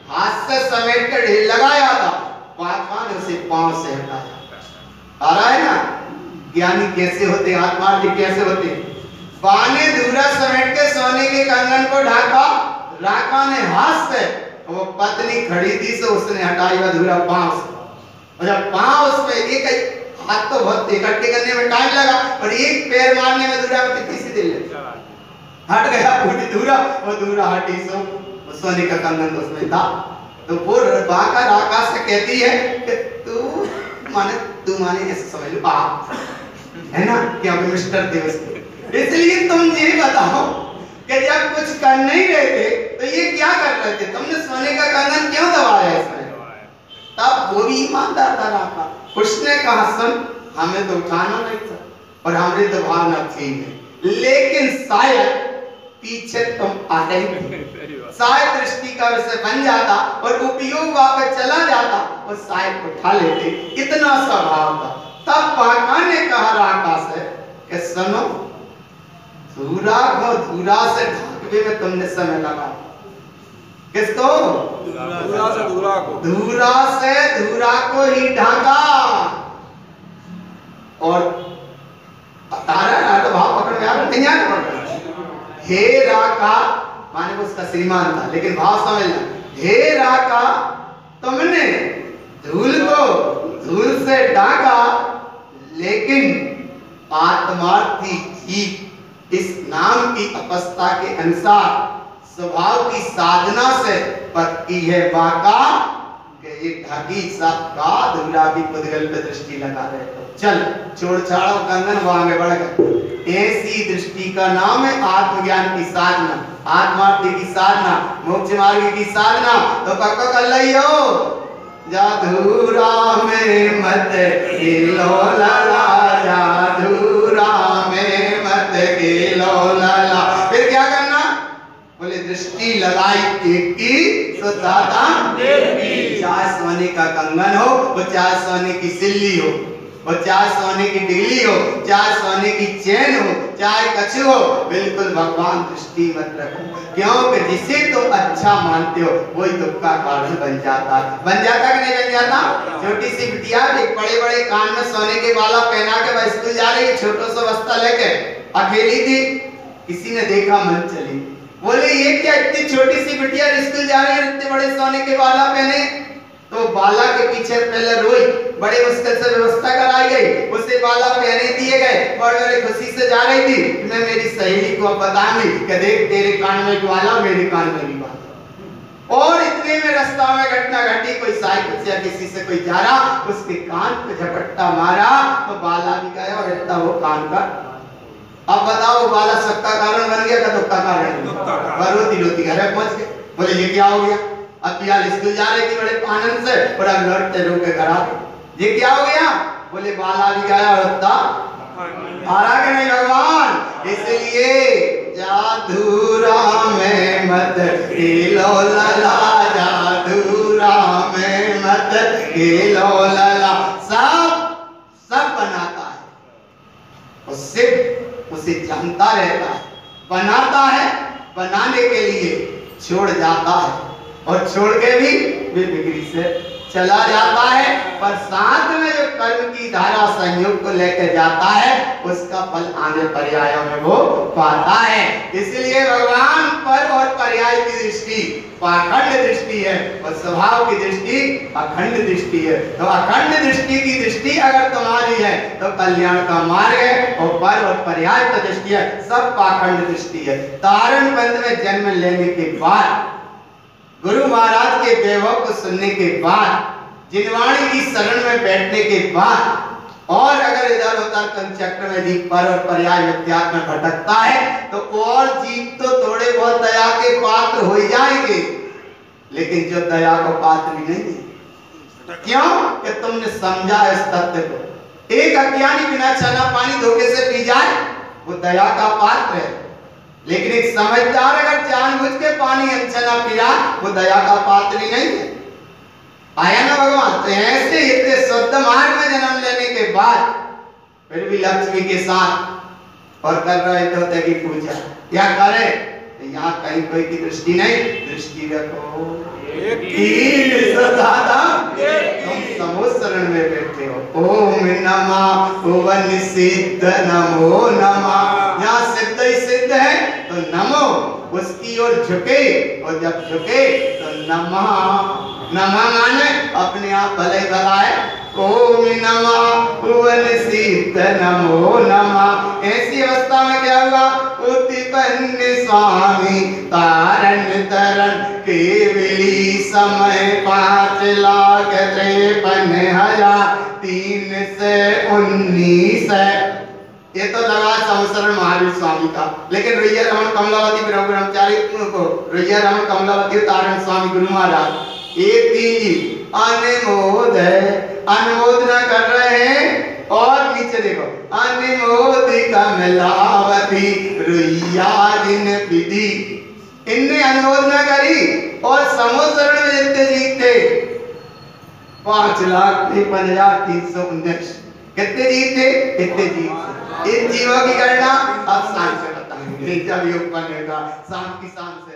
हाथ से समेट कर ढेर लगाया था, बाका ने उसे पांव से हटाया। आ रहा है ना ज्ञानी कैसे होते, आत्मार्थी कैसे होते? बाने धूरा समेट के सोने के कंगन को ढाका, राका ने हाथ से, वो पत्नी खड़ी थी तो उसने हटाया धूरा पांव से। और जब पांव उसमें एक हाथ तो बहुत इकट्ठे करने में टाइम लगा, और एक पैर मारने में धूरा को कितनी सी दिल हट गया पूरी धूरा, वो धूरा हटी सो सोने का कंगन उसमें था। तो वो बाका राका से कहती है कि तू माने ऐसे समझ लो आप है ना क्या मिस्टर देवस। इसलिए तुम ये बताओ कि जब कुछ कर नहीं रहे थे तो ये क्या कर रहे थे? तुमने सोने का कंगन क्यों दबाया इसमें? तब वो भी ईमानदार था राका, उसने कहा सुन हमें तो उठाना नहीं था और हमारी तो भावना थी नहीं, लेकिन शायद पीछे तुम आ रही थी, शायद दृष्टि का विषय बन जाता और उपयोग वापस चला जाता और शायद उठा लेते, इतना स्वभाव था। तब बाका ने कहा राका से कि सुनो धूरा को धूरा से ढांकने में तुमने समय लगा। किसको? धूरा से धूरा को, धूरा से धूरा को ही ढांका। और तारा तो भाव पकड़ में आ रहा नहीं, आ रहा हे राका माने वो उसका श्रीमान था, लेकिन भाव समझना, हे राका तुमने धूल को धूल से ढाका, लेकिन आत्मार्थी जीव इस नाम की अवस्था के अनुसार स्वभाव की साधना से पक्की है बाका कि ये ढाकी सब का धूरा भी पुद्गल पे दृष्टि लगा रहे तो चल छोड़ छाड़ो कंगन वो आगे बढ़ गए। ऐसी दृष्टि का नाम है आत्मज्ञान की साधना, आत्मार्थी की साधना, मोक्ष मार्ग की साधना। तो पक्का कर लियो जादूरा में मत गिलो लला, जादूरा में मत गिलो लला। फिर क्या करना? बोले दृष्टि लगाई एक की तो दाता की। चाहे सोने का कंगन हो, वो चाहे सोने की सिल्ली हो, वो चाहे सोने की डिगली हो, चाहे सोने की चैन हो, चाहे कछु हो, बिल्कुल भगवान दृष्टि मत रखो। क्योंकि जिसे तुम अच्छा मानते हो वही दुख का कारण बन जाता है। बन जाता कि नहीं बन जाता? छोटी सी बिटिया एक बड़े बड़े कान में सोने के बाला पहना के वह स्कूल जा रही है, छोटा सा बस्ता लेके, अकेली थी। किसी ने देखा, मन चली, बोले ये क्या इतनी छोटी सी बिटिया स्कूल जा रही है, इतने बड़े सोने के बाला पहने। तो बाला के पीछे पहले रोई, बड़े मुश्किल से व्यवस्था कराई गई, उसे बाला पहने दिए गए, बड़े खुशी से जा रही थी। मैं मेरी सहेली को बताऊंगी कि देख तेरे कान में बाला, मेरे कान में भी बाला। और इतने में रास्ता में घटना घटी, कोई साइकिल से किसी से कोई जा रहा, उसके कान पे झपट्टा मारा तो बाला भी गया और इतना वो कान का। अब बताओ वो बाला सबका कारण बन गया का दुख का कारण? रोती रोती घर पहुंच गए। बोले ये क्या हो गया? अब बियाल स्कूल जा रही थी बड़े आनंद से, बड़ा लौटते रोके घर आ गए। ये क्या हो गया? बोले बाला भी गया और हारा के नहीं भगवान। इसलिए जादूरा में मत गिलो लला, जादूरा में मत गिलो लला। सब बनाता है, उसे जानता रहता है, बनाता है, बनाने के लिए छोड़ जाता है और छोड़ के भी बिक्री से चला जाता है। पर साथ में जो कर्म की धारा संयोग को लेकर जाता है उसका फल आगे पर्यायों में वो पाता है। इसलिए भगवान पर और पर्याय की दृष्टि पाखंड दृष्टि है और स्वभाव की दृष्टि अखंड दृष्टि है। तो अखंड दृष्टि की दृष्टि अगर तुम्हारी है तो कल्याण का मार्ग है, और पर और पर्याय की दृष्टि है सब पाखंड दृष्टि है। तारण पंथ में जन्म लेने के बाद, गुरु महाराज के वैभव को सुनने के बाद, जिनवाणी की शरण में बैठने के बाद, और अगर इधर उधर कंचक्र में जीव पर और पर्याय व्यत्यास में भटकता है तो और जीव तो थोड़े बहुत दया के पात्र हो जाएंगे, लेकिन जो दया को पात्र भी नहीं है। क्यों? कि तुमने समझा इस तथ्य को। एक अज्ञानी बिना चना पानी धोखे से पी जाए वो दया का पात्र है, लेकिन एक समझदार अगर जानबूझ के पानी अनचना पिया वो दया का पात्र ही नहीं है। आया ना भगवान? तो ऐसे इतने शुद्ध मार्ग में जन्म लेने के बाद फिर भी लक्ष्मी के साथ और कर रहे थे की पूजा क्या करे? तो यहाँ कहीं कोई की दृष्टि नहीं, दृष्टि रखो तुम समूह शरण में बैठे हो। ओम नमः भुवन सिद्ध नमो नमः। यहाँ सिद्ध ही सिद्ध है तो नमो उसकी ओर झुके, और जब झुके तो नमः। नमः माने अपने आप भले भला है। ओम नमः भुवन सिद्ध नमो नमः। ऐसी अवस्था में क्या हुआ? उत्पन्न स्वामी तारण तरण केवली समय 5,53,319। ये तो लगा संवत्सरण महावीर स्वामी का, लेकिन रैया रमन कमलावती प्रभु ब्रह्मचारी को रैया रमन कमलावती तारण स्वामी गुरु महाराज एक थी अनमोद है, अनुमोदना कर रहे हैं। और नीचे देखो अनमोद कमलावती रुइया जिन विधि, इनने अनुमोदना करी और समोसरण में जितने जीव थे 5,53,319। कितने जीव थे? कितने जीव? इन जीवों की गणना अब शाम से बताएंगे, जब योग बनेगा शाम की शाम से।